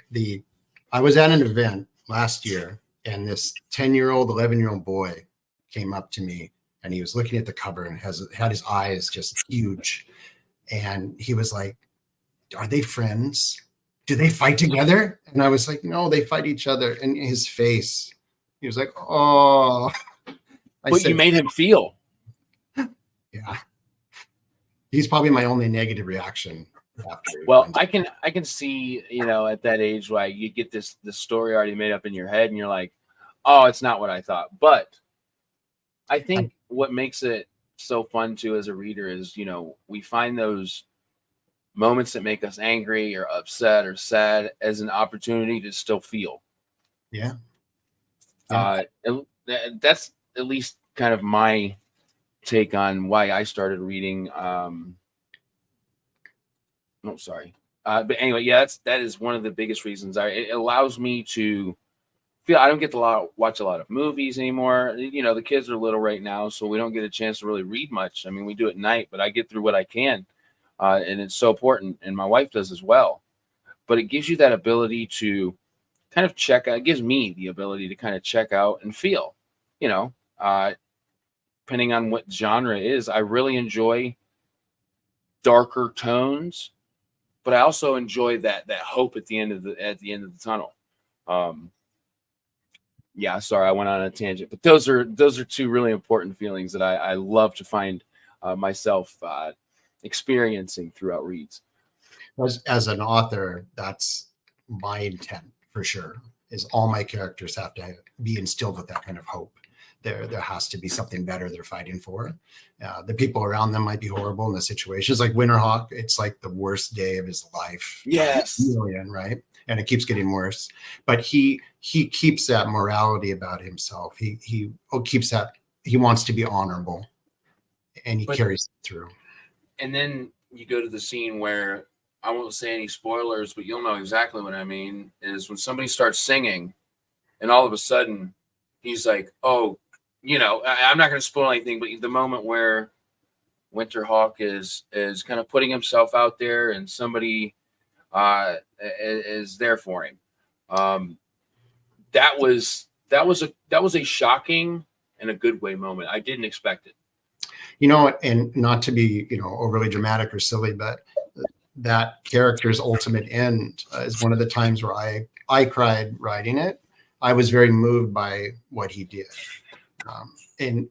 event last year, and this 10-year-old, 11-year-old boy came up to me, and he was looking at the cover and had his eyes just huge. And he was like, are they friends? Do they fight together? And I was like, no, they fight each other. And his face, he was like, oh. But you made him feel. Yeah. He's probably my only negative reaction after. Well, I can see, at that age, why you get this story already made up in your head, and you're like, oh, it's not what I thought. But I think what makes it so fun too as a reader is, we find those moments that make us angry or upset or sad as an opportunity to still feel. Yeah. Yeah. That's at least kind of my take on why I started reading. No, sorry. But anyway, yeah, that is one of the biggest reasons. It allows me to feel. I don't get to watch a lot of movies anymore. You know, the kids are little right now, so we don't get a chance to really read much. I mean, we do at night, but I get through what I can, and it's so important. And my wife does as well. But it gives you that ability to kind of check out. It gives me the ability to kind of check out and feel. You know, depending on what genre it is, I really enjoy darker tones, but I also enjoy that hope at the end of the tunnel. Yeah, sorry, I went on a tangent, but those are two really important feelings that I love to find myself experiencing throughout reads. As an author, that's my intent for sure. Is all my characters have to be instilled with that kind of hope. There has to be something better they're fighting for. The people around them might be horrible in the situations. Like Winterhawk, it's like the worst day of his life. Yes, right, and it keeps getting worse. But he keeps that morality about himself. He keeps that. He wants to be honorable, and he carries it through. And then you go to the scene where I won't say any spoilers, but you'll know exactly what I mean. Is when somebody starts singing, and all of a sudden he's like, "Oh." You know, I'm not going to spoil anything, but the moment where Winterhawk is kind of putting himself out there, and somebody is there for him. That was a shocking and a good way moment. I didn't expect it. You know, and not to be overly dramatic or silly, but that character's ultimate end is one of the times where I cried writing it. I was very moved by what he did. And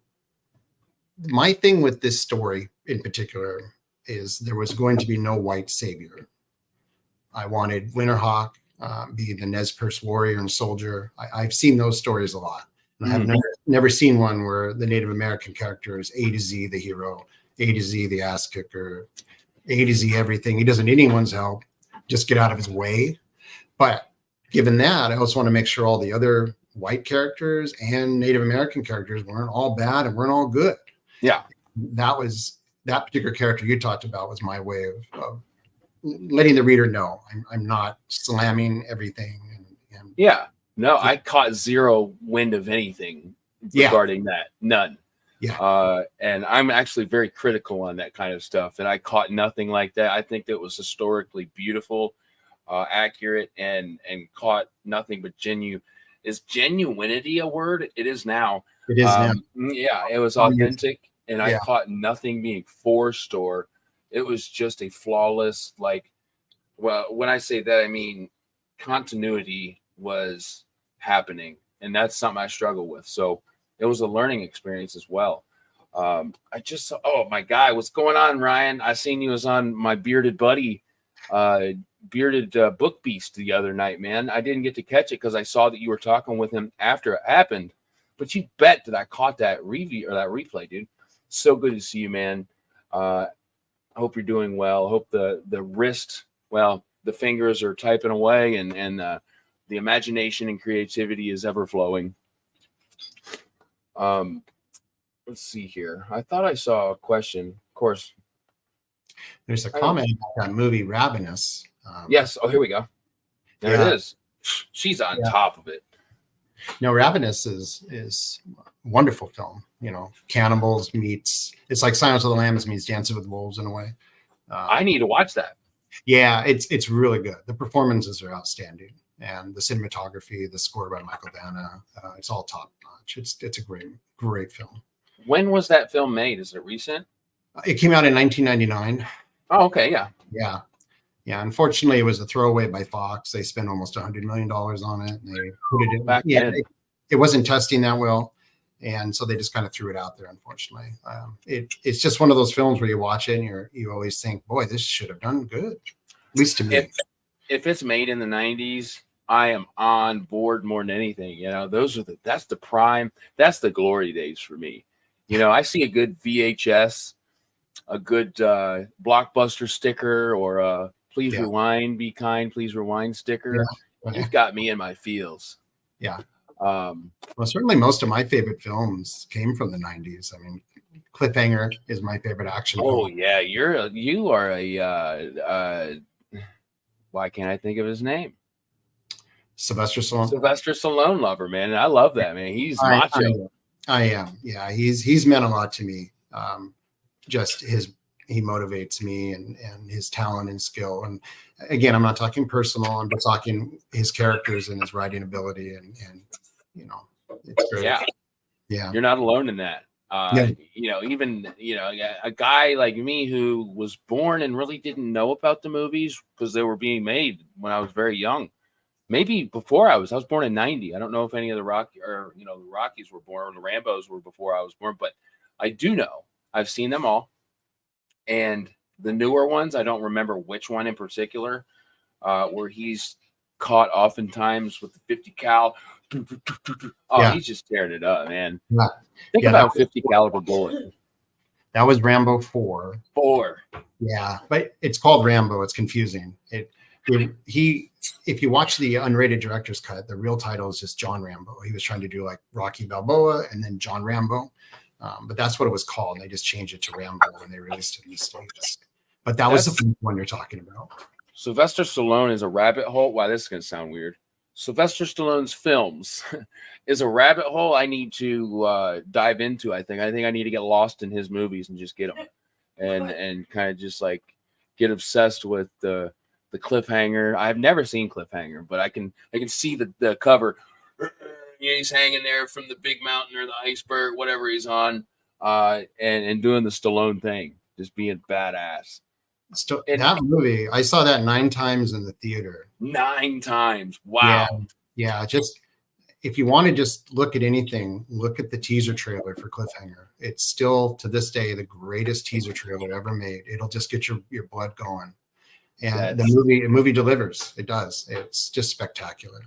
my thing with this story in particular is there was going to be no white savior. I wanted Winterhawk be the Nez Perce warrior and soldier. I've seen those stories a lot. And I have never seen one where the Native American character is A to Z the hero, A to Z the ass kicker, A to Z everything. He doesn't need anyone's help. Just get out of his way. But given that, I also want to make sure all the other white characters and Native American characters weren't all bad and weren't all good. Yeah. That particular character you talked about was my way of letting the reader know I'm not slamming everything. And yeah. No, I caught zero wind of anything regarding that. None. Yeah. And I'm actually very critical on that kind of stuff. And I caught nothing like that. I think that was historically beautiful, accurate, and caught nothing but genuine. Is genuinity a word? It is now. It is now. Yeah, it was authentic, and I caught nothing being forced, or it was just a flawless, well, when I say that, I mean continuity was happening, and that's something I struggle with. So it was a learning experience as well. I just saw, oh my God, what's going on, Ryan? I seen you was on my bearded buddy, bearded book beast the other night, man. I didn't get to catch it because I saw that you were talking with him after it happened, but you bet that I caught that review or that replay, dude. So good to see you, man. I hope you're doing well. Hope the wrist, well, the fingers are typing away, and the imagination and creativity is ever flowing. Let's see here. I thought I saw a question. Of course, there's a comment about that movie Ravenous. Yes. Oh, here we go. There it is. She's on top of it. No, Ravenous is a wonderful film. Cannibals meets, it's like Silence of the Lambs meets Dances with Wolves in a way. I need to watch that. Yeah, it's really good. The performances are outstanding, and the cinematography, the score by Michael Dana, it's all top notch. It's a great film. When was that film made? Is it recent? It came out in 1999. Oh, okay, yeah. Yeah. Unfortunately, it was a throwaway by Fox. They spent almost $100 million on it. And they put it in back then. It wasn't testing that well, and so they just kind of threw it out there. Unfortunately, it's just one of those films where you watch it and you always think, boy, this should have done good. At least to me. If it's made in the 90s, I am on board more than anything. That's the prime. That's the glory days for me. I see a good VHS a good blockbuster sticker or a please Yeah. rewind, be kind, please rewind sticker, Yeah. you've got me in my feels. Yeah. Um, Well, certainly most of my favorite films came from the 90s. I mean, Cliffhanger is my favorite action oh film. yeah, you are a why can't I think of his name? Sylvester Stallone. Sylvester Stallone lover, man. And I love that, man. He's I macho. I am. Yeah, he's meant a lot to me. Just he motivates me and his talent and skill. And again, I'm not talking personal. I'm just talking his characters and his writing ability. And you know, it's great. Yeah, Yeah. you're not alone in that. Yeah. You know, even a guy like me who was born and really didn't know about the movies because they were being made when I was very young. Maybe before I was born in '90. I don't know if any of the the Rockies were born or the Rambos were before I was born, but I do know I've seen them all. And the newer ones, I don't remember which one in particular, where he's caught oftentimes with the 50 cal. Oh, Yeah. he's just tearing it up, man. Yeah. Think about a 50 caliber bullet. That was Rambo 4. 4. Yeah, but it's called Rambo. It's confusing. If you watch the unrated director's cut, the real title is just John Rambo. He was trying to do like Rocky Balboa and then John Rambo, but that's what it was called. They just changed it to Rambo when they released it in the States. But that was the one you're talking about. Sylvester Stallone is a rabbit hole. Wow, this is going to sound weird. Sylvester Stallone's films is a rabbit hole I need to dive into. I think I need to get lost in his movies and just get them, and kind of just like get obsessed with the Cliffhanger. I've never seen Cliffhanger, but I can see the cover. He's hanging there from the big mountain or the iceberg, whatever he's on, and doing the Stallone thing, just being badass. That movie, I saw that 9 times in the theater. 9 times. Wow. Yeah. Just if you want to just look at anything, look at the teaser trailer for Cliffhanger. It's still to this day the greatest teaser trailer ever made. It'll just get your blood going. And the movie delivers. It does. It's just spectacular.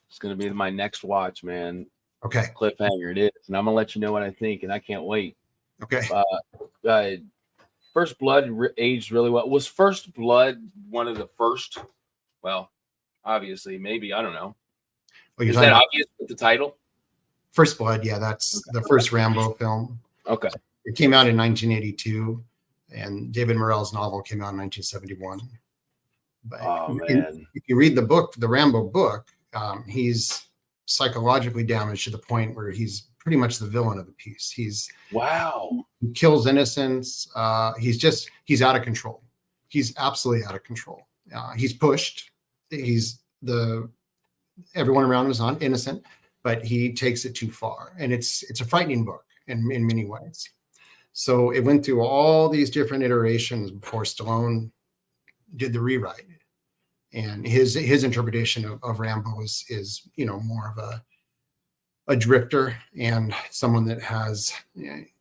It's going to be my next watch, man. Okay. Cliffhanger it is. And I'm going to let you know what I think, and I can't wait. Okay. First Blood aged really well. Was First Blood one of the first? Well, obviously, maybe. I don't know. Is that obvious with the title? First Blood, yeah. That's the first Rambo film. Okay. It came out in 1982, and David Morrell's novel came out in 1971. But if you read the book, the Rambo book, he's psychologically damaged to the point where he's pretty much the villain of the piece. He kills innocents. He's out of control. He's absolutely out of control. He's pushed. Everyone around him is not innocent, but he takes it too far. And it's a frightening book in many ways. So it went through all these different iterations before Stallone did the rewrite. And his interpretation of Rambo is more of a drifter and someone that has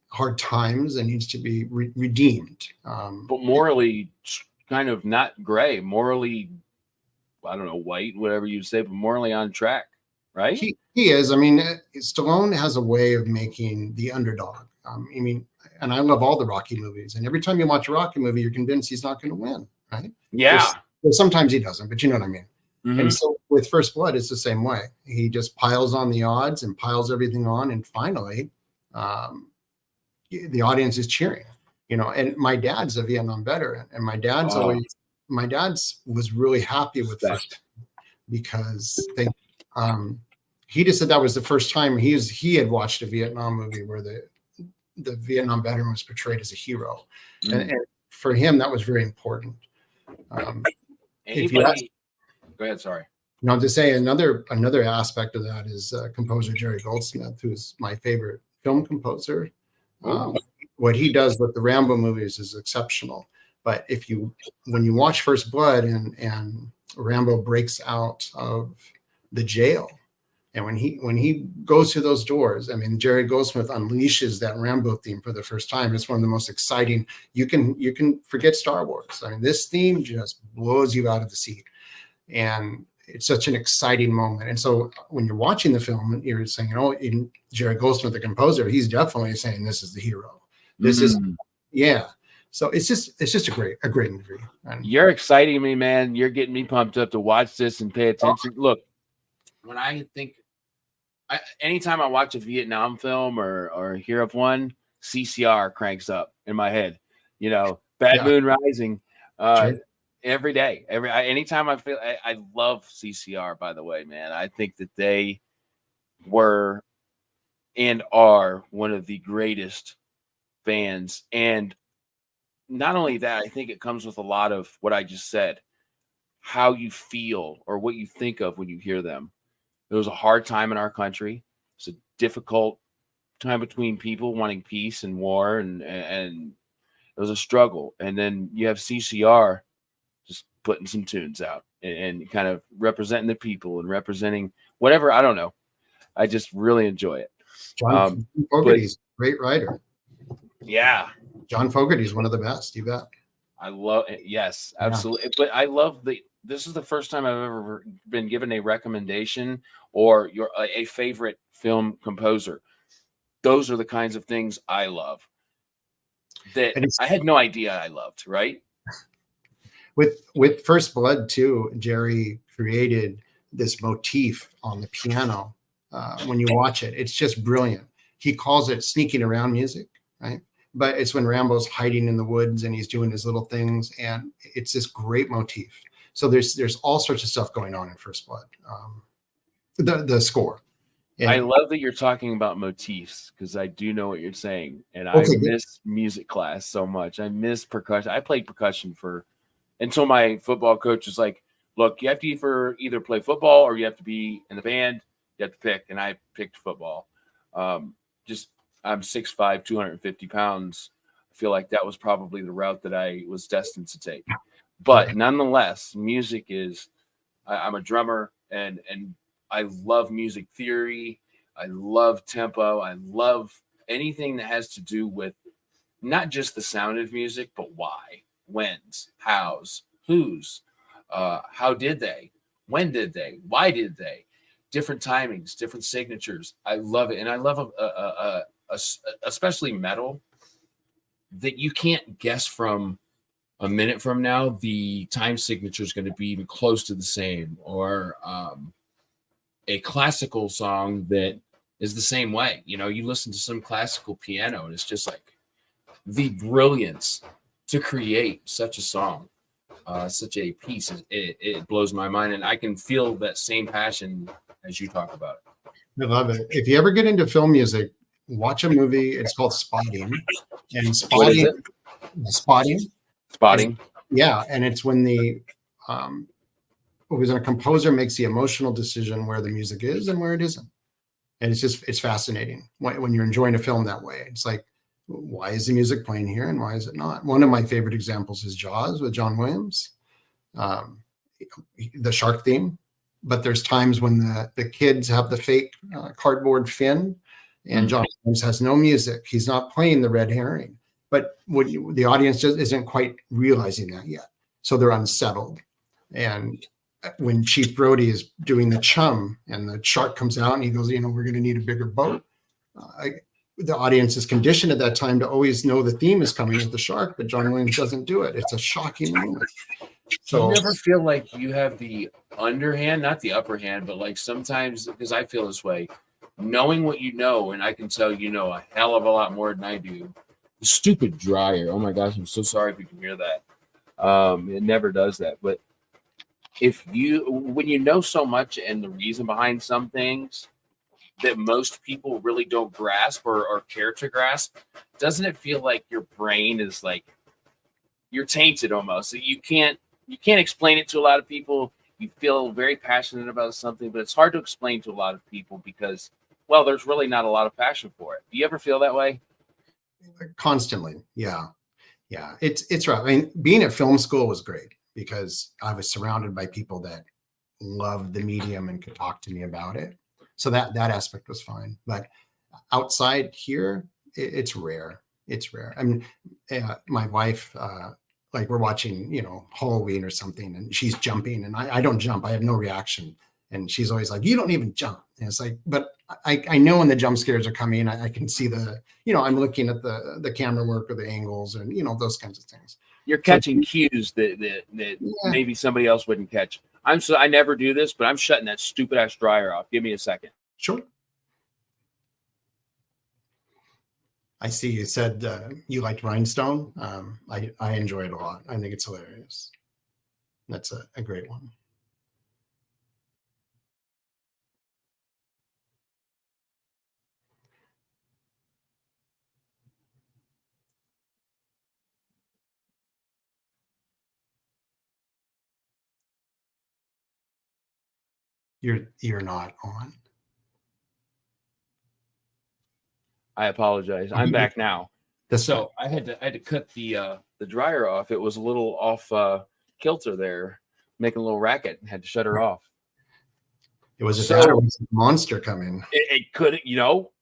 hard times and needs to be redeemed. But morally, kind of not gray. Morally, I don't know, white, whatever you'd say, but morally on track, right? He is. I mean, Stallone has a way of making the underdog. And I love all the Rocky movies. And every time you watch a Rocky movie, you're convinced he's not going to win, right? Yeah. Sometimes he doesn't, but you know what I mean. Mm-hmm. And so with First Blood, it's the same way. He just piles on the odds and piles everything on, and finally, the audience is cheering. And my dad's a Vietnam veteran, and my dad's was really happy with First because he just said that was the first time he had watched a Vietnam movie where the Vietnam veteran was portrayed as a hero, and for him that was very important. Go ahead. Sorry. Now to say another aspect of that is composer Jerry Goldsmith, who's my favorite film composer. What he does with the Rambo movies is exceptional. But when you watch First Blood and Rambo breaks out of the jail, and when he goes through those doors, I mean, Jerry Goldsmith unleashes that Rambo theme for the first time. It's one of the most exciting. You can forget Star Wars. I mean, this theme just blows you out of the seat. And it's such an exciting moment. And so when you're watching the film, you're saying, in Jerry Goldsmith, the composer, he's definitely saying this is the hero. This is, yeah. So it's just a great movie. And You're exciting me, man. You're getting me pumped up to watch this and pay attention. Look, when I think, anytime I watch a Vietnam film or hear of one, CCR cranks up in my head. You know, Bad yeah, Moon Rising. sure. Every day, anytime I feel, I love CCR. By the way, man, I think that they were and are one of the greatest bands. And not only that, I think it comes with a lot of what I just said, how you feel or what you think of when you hear them. It was a hard time in our country. It's a difficult time between people wanting peace and war, and it was a struggle. And then you have CCR just putting some tunes out and kind of representing the people and representing whatever. I don't know. I just really enjoy it. John But Fogerty's a great writer. yeah, John Fogerty's one of the best. You bet. I love it. Yes, Yeah. absolutely. But I love this is the first time I've ever been given a recommendation or a favorite film composer. Those are the kinds of things I love that And it's I had no idea I loved, right? with First Blood too. Jerry created this motif on the piano. When you watch it, it's just brilliant. He calls it sneaking around music, right? But it's when Rambo's hiding in the woods and he's doing his little things, and it's this great motif. So there's all sorts of stuff going on in First Blood. The score. And, I love that you're talking about motifs because I do know what you're saying. And I okay, miss music class so much. I miss percussion. I played percussion until my football coach was like, look, you have to either play football or you have to be in the band. You have to pick. And I picked football. I'm 6'5", 250 pounds. I feel like that was probably the route that I was destined to take. But nonetheless, music is, I'm a drummer and I love music theory. I love tempo. I love anything that has to do with not just the sound of music, but why, whens, hows, whose, how did they, when did they, why did they, different timings, different signatures. I love it. And I love especially metal, that you can't guess from a minute from now the time signature is going to be even close to the same, or a classical song that is the same way. You know, you listen to some classical piano and it's just like the brilliance to create such a song, such a piece. It blows my mind, and I can feel that same passion as you talk about it. I love it. If you ever get into film music, watch a movie. It's called Spotting. And What is it? Spotting. Spotting. Yeah, and it's when a composer makes the emotional decision where the music is and where it isn't. And it's fascinating when you're enjoying a film that way. It's like, why is the music playing here and why is it not? One of my favorite examples is Jaws with John Williams, the shark theme. But there's times when the kids have the fake cardboard fin, and John Williams has no music. He's not playing the red herring, but the audience just isn't quite realizing that yet. So they're unsettled. And when Chief Brody is doing the chum and the shark comes out and he goes, we're going to need a bigger boat. The audience is conditioned at that time to always know the theme is coming with the shark, but John Williams doesn't do it. It's a shocking moment. So you never feel like you have the underhand, not the upper hand, but like sometimes, because I feel this way, knowing what you know, and I can tell you know a hell of a lot more than I do. The stupid dryer. Oh my gosh, I'm so sorry if you can hear that. It never does that. But when you know so much and the reason behind some things that most people really don't grasp or care to grasp, doesn't it feel like your brain is like you're tainted almost? You can't explain it to a lot of people. You feel very passionate about something, but it's hard to explain to a lot of people because, well, there's really not a lot of passion for it. Do you ever feel that way? Constantly. Yeah. It's right. I mean, being at film school was great because I was surrounded by people that loved the medium and could talk to me about it. So that aspect was fine. But outside here, it's rare. It's rare. I mean, my wife, like we're watching, Halloween or something, and she's jumping, and I don't jump. I have no reaction. And she's always like, "You don't even jump." And it's like, but I know when the jump scares are coming. I can see I'm looking at the camera work or the angles and those kinds of things. You're So catching cues that yeah, maybe somebody else wouldn't catch. I never do this, but I'm shutting that stupid ass dryer off. Give me a second. sure. I see you said you liked Rhinestone. I enjoy it a lot. I think it's hilarious. That's a great one. You're not on. I apologize. I'm back now. That's So I had to cut the dryer off. It was a little off kilter there, making a little racket. Had to shut her off. It was a So monster coming. it could,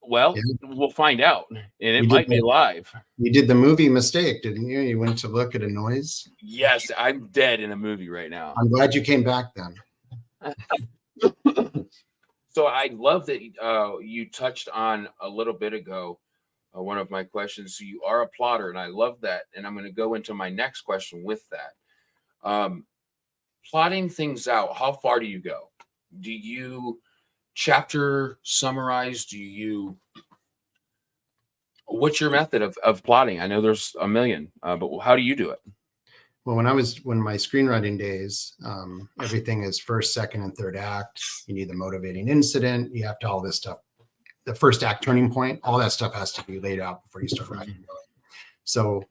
well, Yeah. we'll find out, and it You might did be live. You did the movie mistake, didn't you? You went to look at a noise. Yes, I'm dead in a movie right now. I'm glad you came back then. So I love that you touched on a little bit ago one of my questions. So you are a plotter, and I love that. And I'm going to go into my next question with that. Plotting things out, how far do you go? Do you chapter summarize? What's your method of plotting? I know there's a million, but how do you do it? Well, when my screenwriting days, everything is first, second, and third act. You need the motivating incident. You have to all this stuff. The first act turning point, all that stuff has to be laid out before you start writing. So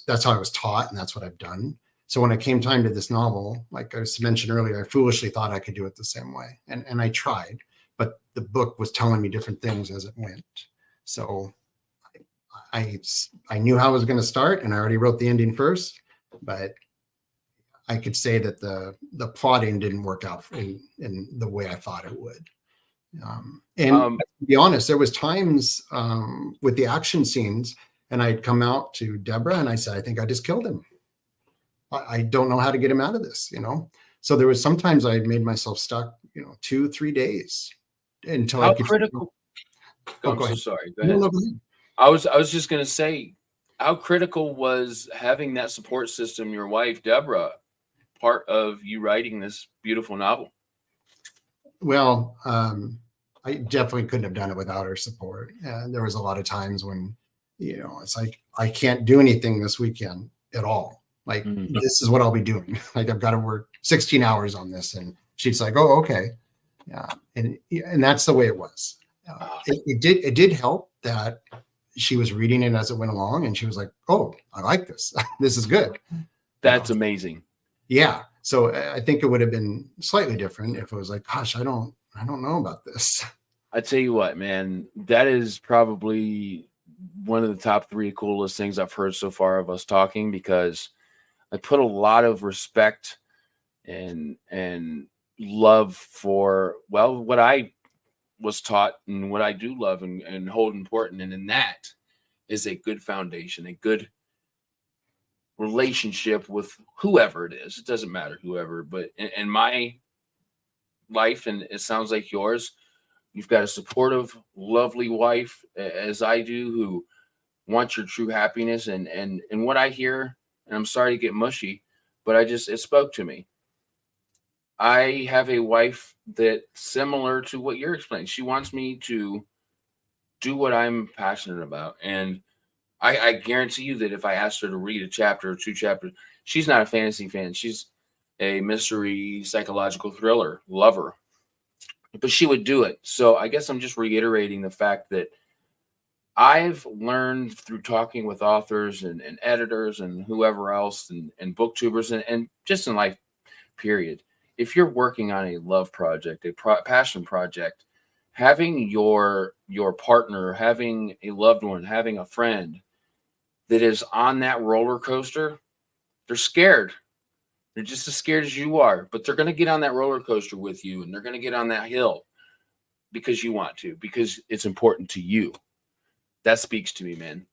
that's how I was taught, and that's what I've done. So when it came time to this novel, like I mentioned earlier, I foolishly thought I could do it the same way, and I tried, but the book was telling me different things as it went. So I knew how I was going to start, and I already wrote the ending first, but I could say that the plotting didn't work out in the way I thought it would. To be honest, there was times with the action scenes, and I'd come out to Deborah and I said, I think I just killed him. I don't know how to get him out of this, So there was sometimes I made myself stuck, 2-3 days until how I could. Critical. Oh, I'm go so ahead. sorry. Go ahead. No, go ahead. I was just going to say, how critical was having that support system, your wife, Deborah, part of you writing this beautiful novel? Well, I definitely couldn't have done it without her support. And there was a lot of times when, it's like, I can't do anything this weekend at all. Like, This is what I'll be doing. Like, I've got to work 16 hours on this. And she's like, oh, okay. Yeah. And that's the way it was. It did help that she was reading it as it went along, and she was like, oh, I like this. This is good. That's amazing. Yeah. So I think it would have been slightly different if it was like, gosh, I don't know about this. I tell you what, man, that is probably one of the top 3 coolest things I've heard so far of us talking, because I put a lot of respect and love for, well, what I was taught and what I do love and hold important. And in that is a good foundation, a good relationship with whoever it is. It doesn't matter whoever, but in my life, and it sounds like yours, you've got a supportive, lovely wife, as I do, who wants your true happiness. And what I hear, and I'm sorry to get mushy, but it spoke to me. I have a wife that, similar to what you're explaining, she wants me to do what I'm passionate about. And I guarantee you that if I asked her to read a chapter or 2 chapters, she's not a fantasy fan. She's a mystery, psychological thriller lover, but she would do it. So I guess I'm just reiterating the fact that I've learned through talking with authors and editors and whoever else and booktubers and just in life, period. If you're working on a love project, a passion project, having your partner, having a loved one, having a friend that is on that roller coaster, they're scared. They're just as scared as you are, but they're going to get on that roller coaster with you, and they're going to get on that hill because you want to, because it's important to you. That speaks to me, man.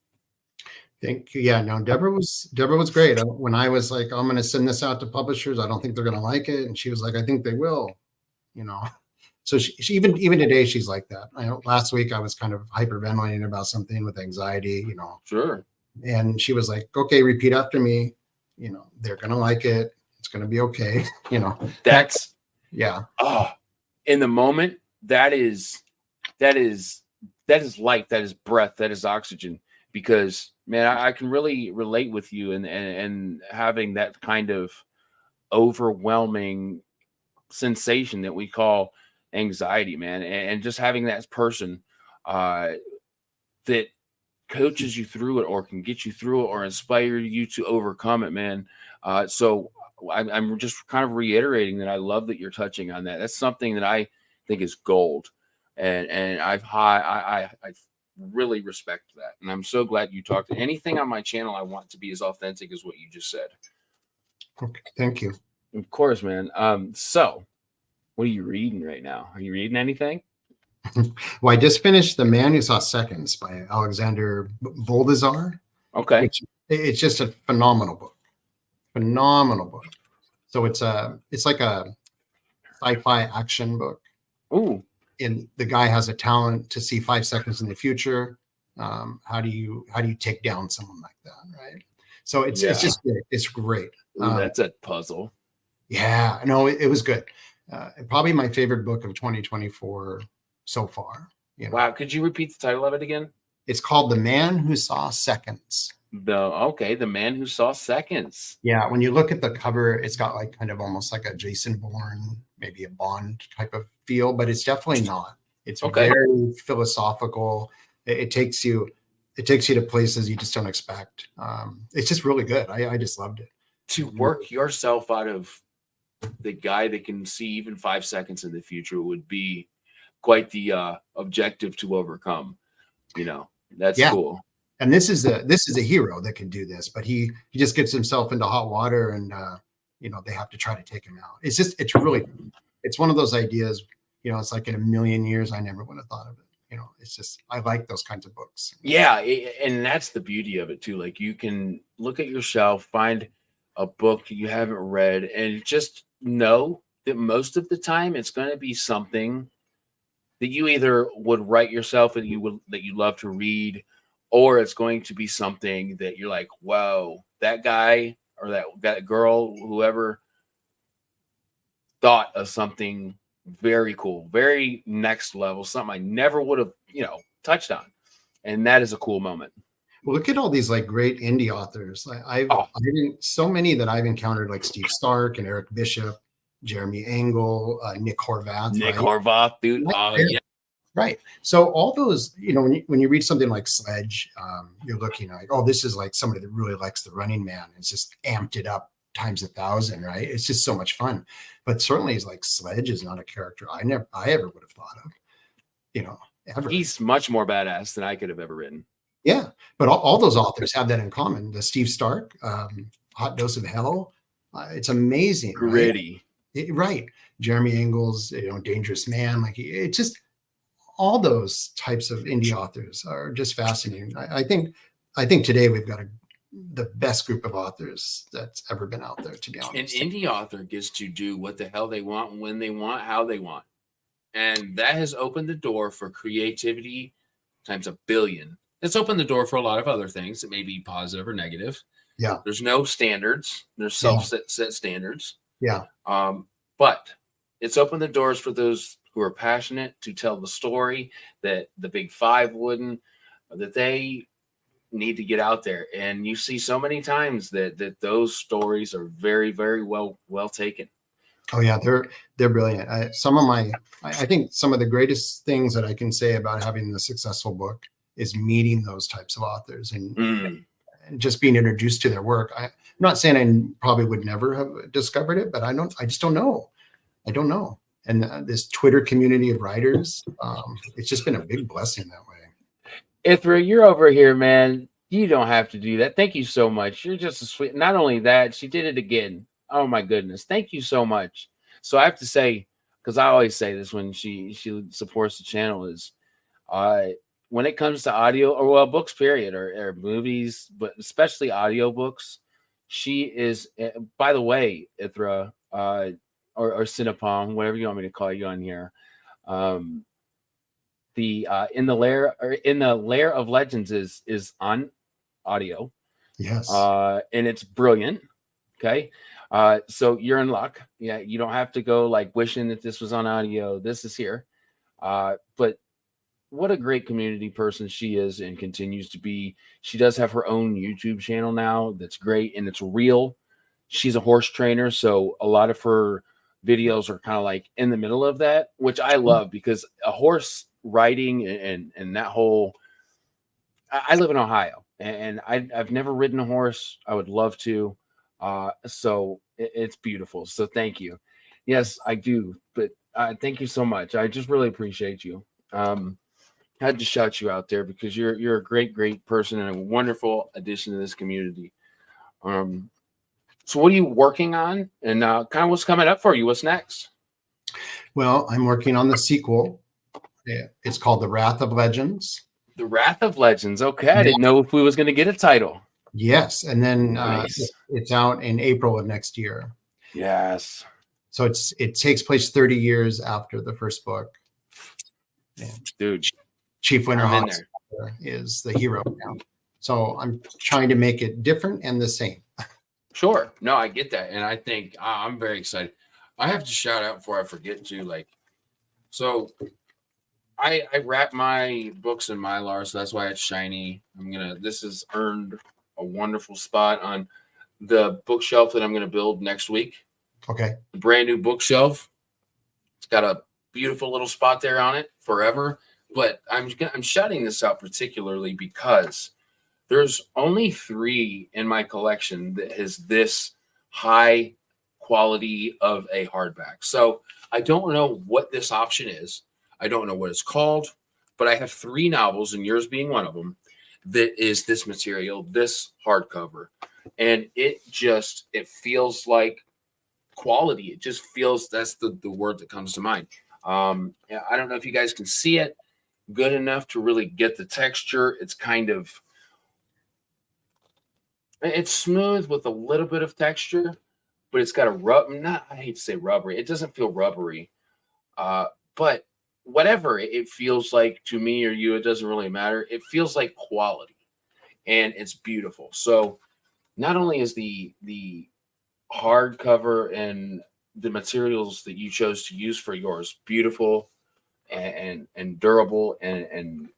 Thank you. Yeah, no, Deborah was great. When I was like, I'm going to send this out to publishers, I don't think they're going to like it. And she was like, I think they will, So she even today she's like that. I know last week I was kind of hyperventilating about something with anxiety, Sure. and she was like, "Okay, repeat after me. They're gonna like it. It's gonna be okay." That's yeah, in the moment, that is life, that is breath, that is oxygen. Because man, I can really relate with you and having that kind of overwhelming sensation that we call anxiety, man, and just having that person uh, that coaches you through it or can get you through it or inspire you to overcome it, man. So I'm just kind of reiterating that I love that you're touching on that. That's something that I think is gold, and I really respect that, and I'm so glad you talked. Anything on my channel, I want to be as authentic as what you just said. okay, thank you. Of course, man. So what are you reading right now? Are you reading anything? Well, I just finished The Man Who Saw Seconds by Alexander Voldazar, Okay. which it's just a phenomenal book. Phenomenal book. So it's like a sci-fi action book. Ooh. And the guy has a talent to see 5 seconds in the future. How do you take down someone like that, right? So it's just great. It's great. Ooh, that's a puzzle. Yeah, no, it was good. Probably my favorite book of 2024 so far. Wow, could you repeat the title of it again? It's called The Man Who Saw Seconds. The Man Who Saw Seconds. Yeah, when you look at the cover, it's got like kind of almost like a Jason Bourne, maybe a Bond type of feel, but it's definitely not. It's very philosophical. It takes you to places you just don't expect. It's just really good. I just loved it. To work yourself out of the guy that can see even 5 seconds in the future would be quite the objective to overcome. That's cool. And this is a hero that can do this, but he just gets himself into hot water, and they have to try to take him out. It's one of those ideas. It's like in a million years I never would have thought of it. It's just I like those kinds of books. Yeah, and that's the beauty of it too. Like you can look at your shelf, find a book you haven't read, and just know that most of the time it's going to be something that you either would write yourself and that you love to read, or it's going to be something that you're like, whoa, that guy or that girl, whoever, thought of something very cool, very next level, something I never would have, touched on. And that is a cool moment. Well, look at all these like great indie authors. So many that I've encountered, like Steve Stark and Eric Bishop, Jeremy Engel, Nick Horvath. Horvath, dude. Yeah. Right. So all those, when you read something like Sledge, you're looking like, oh, this is like somebody that really likes The Running Man. It's just amped it up times 1,000, right? It's just so much fun. But certainly, it's like Sledge is not a character I ever would have thought of, ever. He's much more badass than I could have ever written. Yeah, but all those authors have that in common. The Steve Stark, Hot Dose of Hell, it's amazing. Gritty. Right. Jeremy Engels, Dangerous Man. Like it's just all those types of indie authors are just fascinating. I think today we've got the best group of authors that's ever been out there, to be honest. An indie author gets to do what the hell they want, when they want, how they want. And that has opened the door for creativity times a billion. It's opened the door for a lot of other things that may be positive or negative. Yeah. There's no standards. There's self-set standards. Yeah. But it's opened the doors for those who are passionate to tell the story that the Big Five wouldn't, that they need to get out there. And you see so many times that those stories are very, very well taken. Oh yeah, they're brilliant. I think some of the greatest things that I can say about having the successful book is meeting those types of authors and just being introduced to their work. I'm not saying I probably would never have discovered it, but I just don't know. I don't know. And this Twitter community of writers, it's just been a big blessing that way. Ithra, you're over here, man. You don't have to do that. Thank you so much. You're just a sweet. Not only that, she did it again. Oh my goodness. Thank you so much. So I have to say, because I always say this when she supports the channel, is when it comes to audio or books, period, or movies, but especially audio books, she is, by the way, Ithra, or Cinnapong, whatever you want me to call you on here. Um, the in the Lair of Legends is on audio, Yes. and it's brilliant. Okay, so you're in luck. Yeah, you don't have to go like wishing that this was on audio. This is here. But what a great community person she is and continues to be. She does have her own YouTube channel now that's great and it's real. She's a horse trainer, so a lot of her videos are kind of like in the middle of that, which I love because a horse riding and that whole I live in Ohio and I've never ridden a horse. I would love to. So it's beautiful. So thank you. Yes, I do. But thank you so much. I just really appreciate you. Had to shout you out there because you're a great person and a wonderful addition to this community. Um, so what are you working on, and kind of what's coming up for you? What's next? Well, I'm working on the sequel. Yeah, it's called The Wrath of Legends. The Wrath of Legends. Okay, I didn't know if we was going to get a title. Yes, and then Nice. it's out in April of next year. Yes. So it takes place 30 years after the first book. And Dude, Chief I'm in Winterhawk there. is the hero now. So I'm trying to make it different and the same. Sure. No, I get that. And I think I'm very excited. I have to shout out before I forget to so I wrap my books in Mylar, so that's why it's shiny. This has earned a wonderful spot on the bookshelf that I'm going to build next week. Okay. The brand new bookshelf. It's got a beautiful little spot there on it forever. But I'm shouting this out particularly because there's only 3 in my collection that has this high quality of a hardback. So I don't know what this option is. I don't know what it's called, but I have 3 novels, and yours being one of them, that is this material, this hardcover. And it feels like quality. It just feels, that's the word that comes to mind. I don't know if you guys can see it good enough to really get the texture. It's smooth with a little bit of texture, but it's got I hate to say rubbery. It doesn't feel rubbery. But whatever it feels like to me or you, it doesn't really matter. It feels like quality and it's beautiful. So not only is the hardcover and the materials that you chose to use for yours beautiful and durable and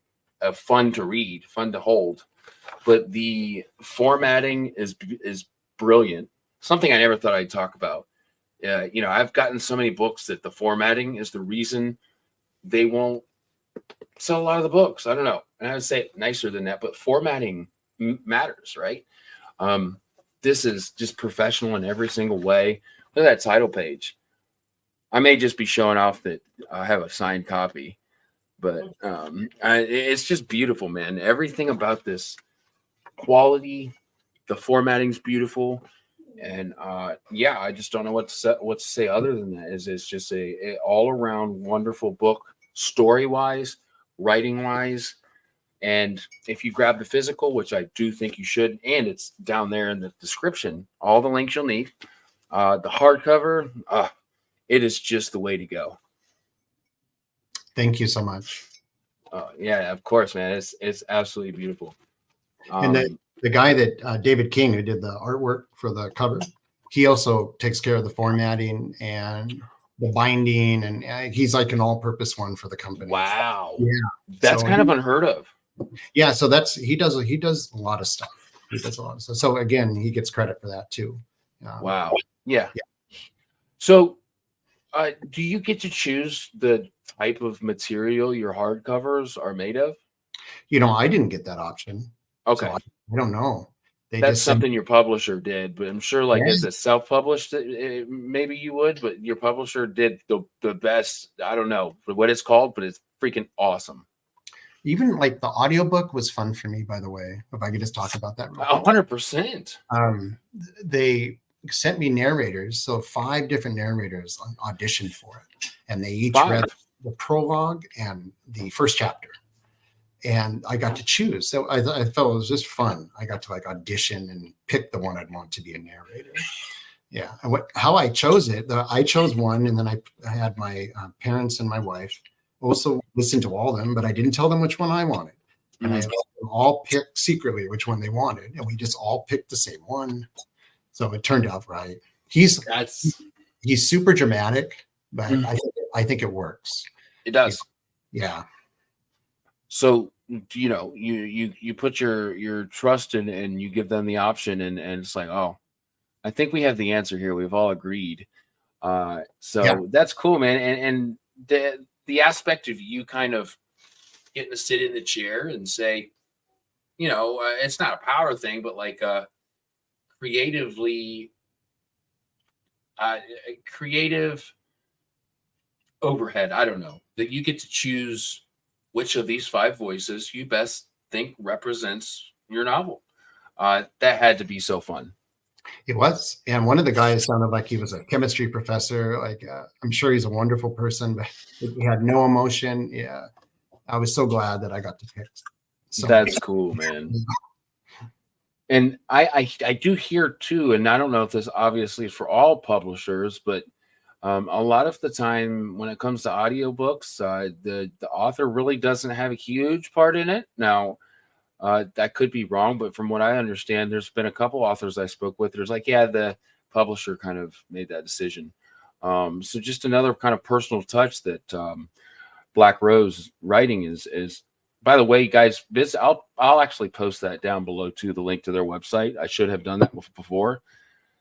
fun to read, fun to hold, but the formatting is brilliant. Something I never thought I'd talk about. I've gotten so many books that the formatting is the reason they won't sell a lot of the books. I don't know. And I would say it nicer than that, but formatting matters, right? This is just professional in every single way. Look at that title page. I may just be showing off that I have a signed copy, but it's just beautiful, man. Everything about this quality, the formatting's beautiful. And I just don't know what to say other than that. It's just a all around wonderful book, story wise, writing wise. And if you grab the physical, which I do think you should, and it's down there in the description, all the links you'll need. The hardcover, it is just the way to go. Thank you so much. Yeah, of course, man. It's absolutely beautiful. And the guy that David King, who did the artwork for the cover, he also takes care of the formatting and the binding, and he's like an all-purpose one for the company. Wow. Yeah, that's kind of unheard of. Yeah, so he does a lot of stuff. He does a lot of stuff. So again, he gets credit for that too. Wow. Yeah. So, do you get to choose the type of material your hardcovers are made of? I didn't get that option. Okay. So I don't know. That's something your publisher did, but I'm sure as a self-published, maybe you would, but your publisher did the best. I don't know what it's called, but it's freaking awesome. Even the audiobook was fun for me, by the way, if I could just talk about that. 100%. They sent me narrators. So 5 different narrators auditioned for it. And they each read the prologue and the first chapter. And I got to choose. So I felt it was just fun. I got to audition and pick the one I'd want to be a narrator. Yeah. And how I chose it, I chose one, and then I had my parents and my wife also listened to all of them, but I didn't tell them which one I wanted. And I let them all pick secretly which one they wanted. And we just all picked the same one. So it turned out right. He's super dramatic, but I think it works. It does. Yeah. So, you know, you put your trust in and you give them the option, and it's like, oh, I think we have the answer here. We've all agreed. So that's cool, man. And the aspect of you kind of getting to sit in the chair and say, you know, it's not a power thing, but like creatively, creative overhead. I don't know, that you get to choose which of these 5 voices you best think represents your novel. That had to be so fun. It was. And one of the guys sounded like he was a chemistry professor. Like, I'm sure he's a wonderful person, but he had no emotion. Yeah. I was so glad that I got to pick. That's cool, man. And I do hear too, and I don't know if this obviously is for all publishers, but a lot of the time when it comes to audiobooks, the author really doesn't have a huge part in it. Now, that could be wrong, but from what I understand, there's been a couple authors I spoke with. There's like, yeah, the publisher kind of made that decision. So just another kind of personal touch that Black Rose writing is. By the way, guys, I'll actually post that down below too, the link to their website. I should have done that before.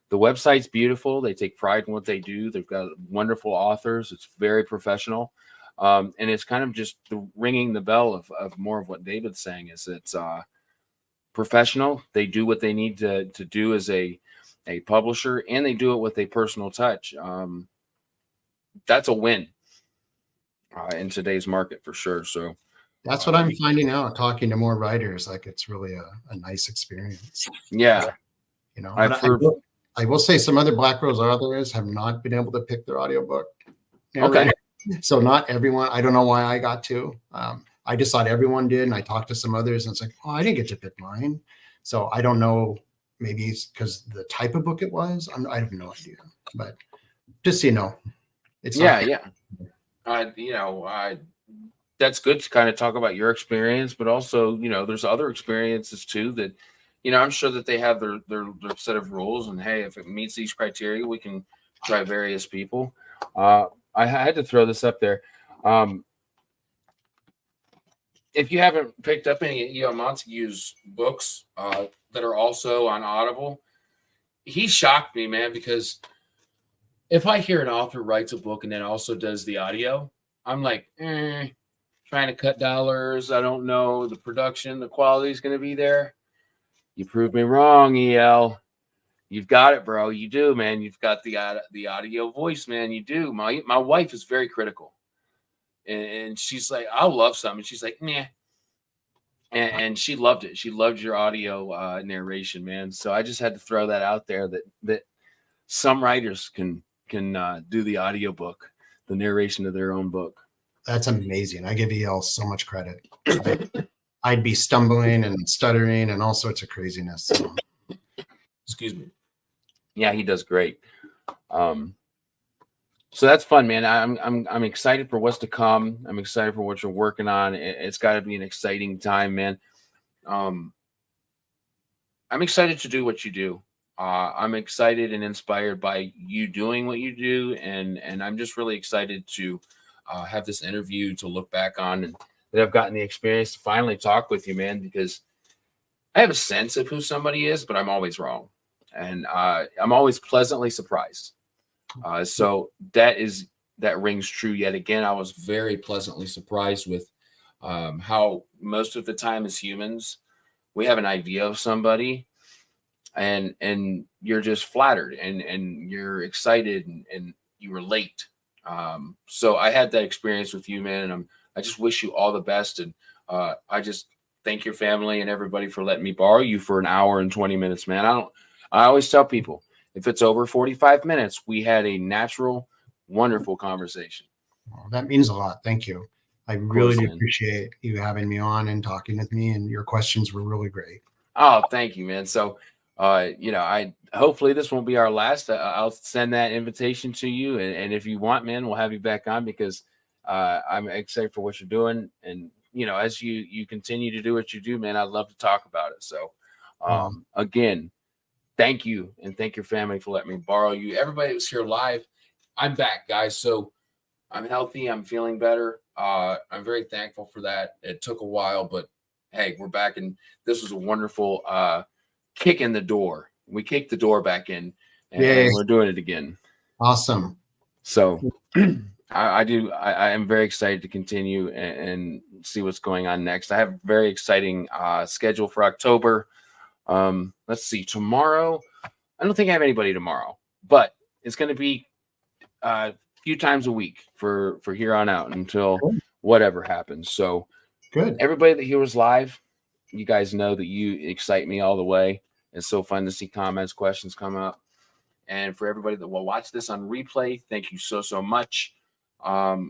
The website's beautiful. They take pride in what they do. They've got wonderful authors. It's very professional. And it's kind of just ringing the bell of more of what David's saying is it's professional. They do what they need to do as a publisher, and they do it with a personal touch. That's a win in today's market for sure. So that's what I'm finding out, talking to more writers. Like, it's really a nice experience. Yeah. You know, I will say some other Black Rose authors have not been able to pick their audiobook. Okay. So not everyone, I don't know why I got to. I just thought everyone did. And I talked to some others and it's like, oh, I didn't get to pick mine. So I don't know. Maybe it's because the type of book it was. I have no idea. But just so you know. It's you know, that's good to kind of talk about your experience, but also, you know, there's other experiences too that, you know, I'm sure that they have their set of rules, and hey, if it meets these criteria, we can try various people. I had to throw this up there. If you haven't picked up any Montague's books that are also on Audible, he shocked me, man, because if I hear an author writes a book and then also does the audio, I'm like, trying to cut dollars. I don't know the production, the quality is going to be there. You proved me wrong, EL. You've got it, bro. You do, man. You've got the audio voice, man. You do. My wife is very critical, and she's like, "I'll love something." She's like, "Nah," and she loved it. She loved your audio narration, man. So I just had to throw that out there that some writers can do the audio book, the narration of their own book. That's amazing. I give EL so much credit. I'd be stumbling and stuttering and all sorts of craziness. So. Excuse me. Yeah, he does great. So that's fun, man. I'm excited for what's to come. I'm excited for what you're working on. It's got to be an exciting time, man. I'm excited to do what you do. I'm excited and inspired by you doing what you do, and I'm just really excited to have this interview to look back on, and that I've gotten the experience to finally talk with you, man, because I have a sense of who somebody is, but I'm always wrong. And I'm always pleasantly surprised. So that rings true yet again. I was very pleasantly surprised with how most of the time as humans, we have an idea of somebody and you're just flattered and you're excited and you relate. So I had that experience with you, man, and I just wish you all the best. And I just thank your family and everybody for letting me borrow you for an hour and 20 minutes, man. I always tell people, if it's over 45 minutes, we had a natural, wonderful conversation. Well, that means a lot. Thank you. I really do appreciate you having me on and talking with me, and your questions were really great. Oh, thank you, man. So, you know, hopefully this won't be our last. I'll send that invitation to you. And if you want, man, we'll have you back on because I'm excited for what you're doing, and as you continue to do what you do, man, I'd love to talk about it. So, again, thank you, and thank your family for letting me borrow you. Everybody that was here live, I'm back, guys. So I'm healthy. I'm feeling better. I'm very thankful for that. It took a while, but hey, we're back, and this was a wonderful kick in the door. We kicked the door back in, and we're doing it again. Awesome. So I am very excited to continue and see what's going on next. I have a very exciting schedule for October. Let's see. Tomorrow, I don't think I have anybody tomorrow, but it's going to be a few times a week for here on out until whatever happens. So good. Everybody that here was live, you guys know that you excite me all the way. It's so fun to see comments, questions come up. And for everybody that will watch this on replay, thank you so much. Yeah,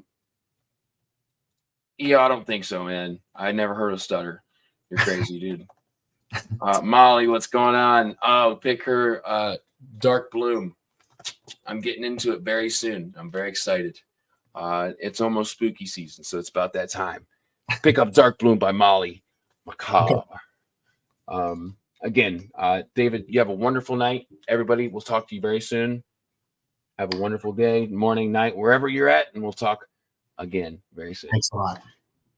I don't think so, man. I never heard of stutter. You're crazy, dude. Molly, what's going on? Oh, pick her Dark Bloom. I'm getting into it very soon. I'm very excited. It's almost spooky season, so it's about that time. Pick up Dark Bloom by Molly Macabre. Again, David, you have a wonderful night. Everybody, we'll talk to you very soon. Have a wonderful day, morning, night, wherever you're at, and we'll talk again very soon. Thanks a lot.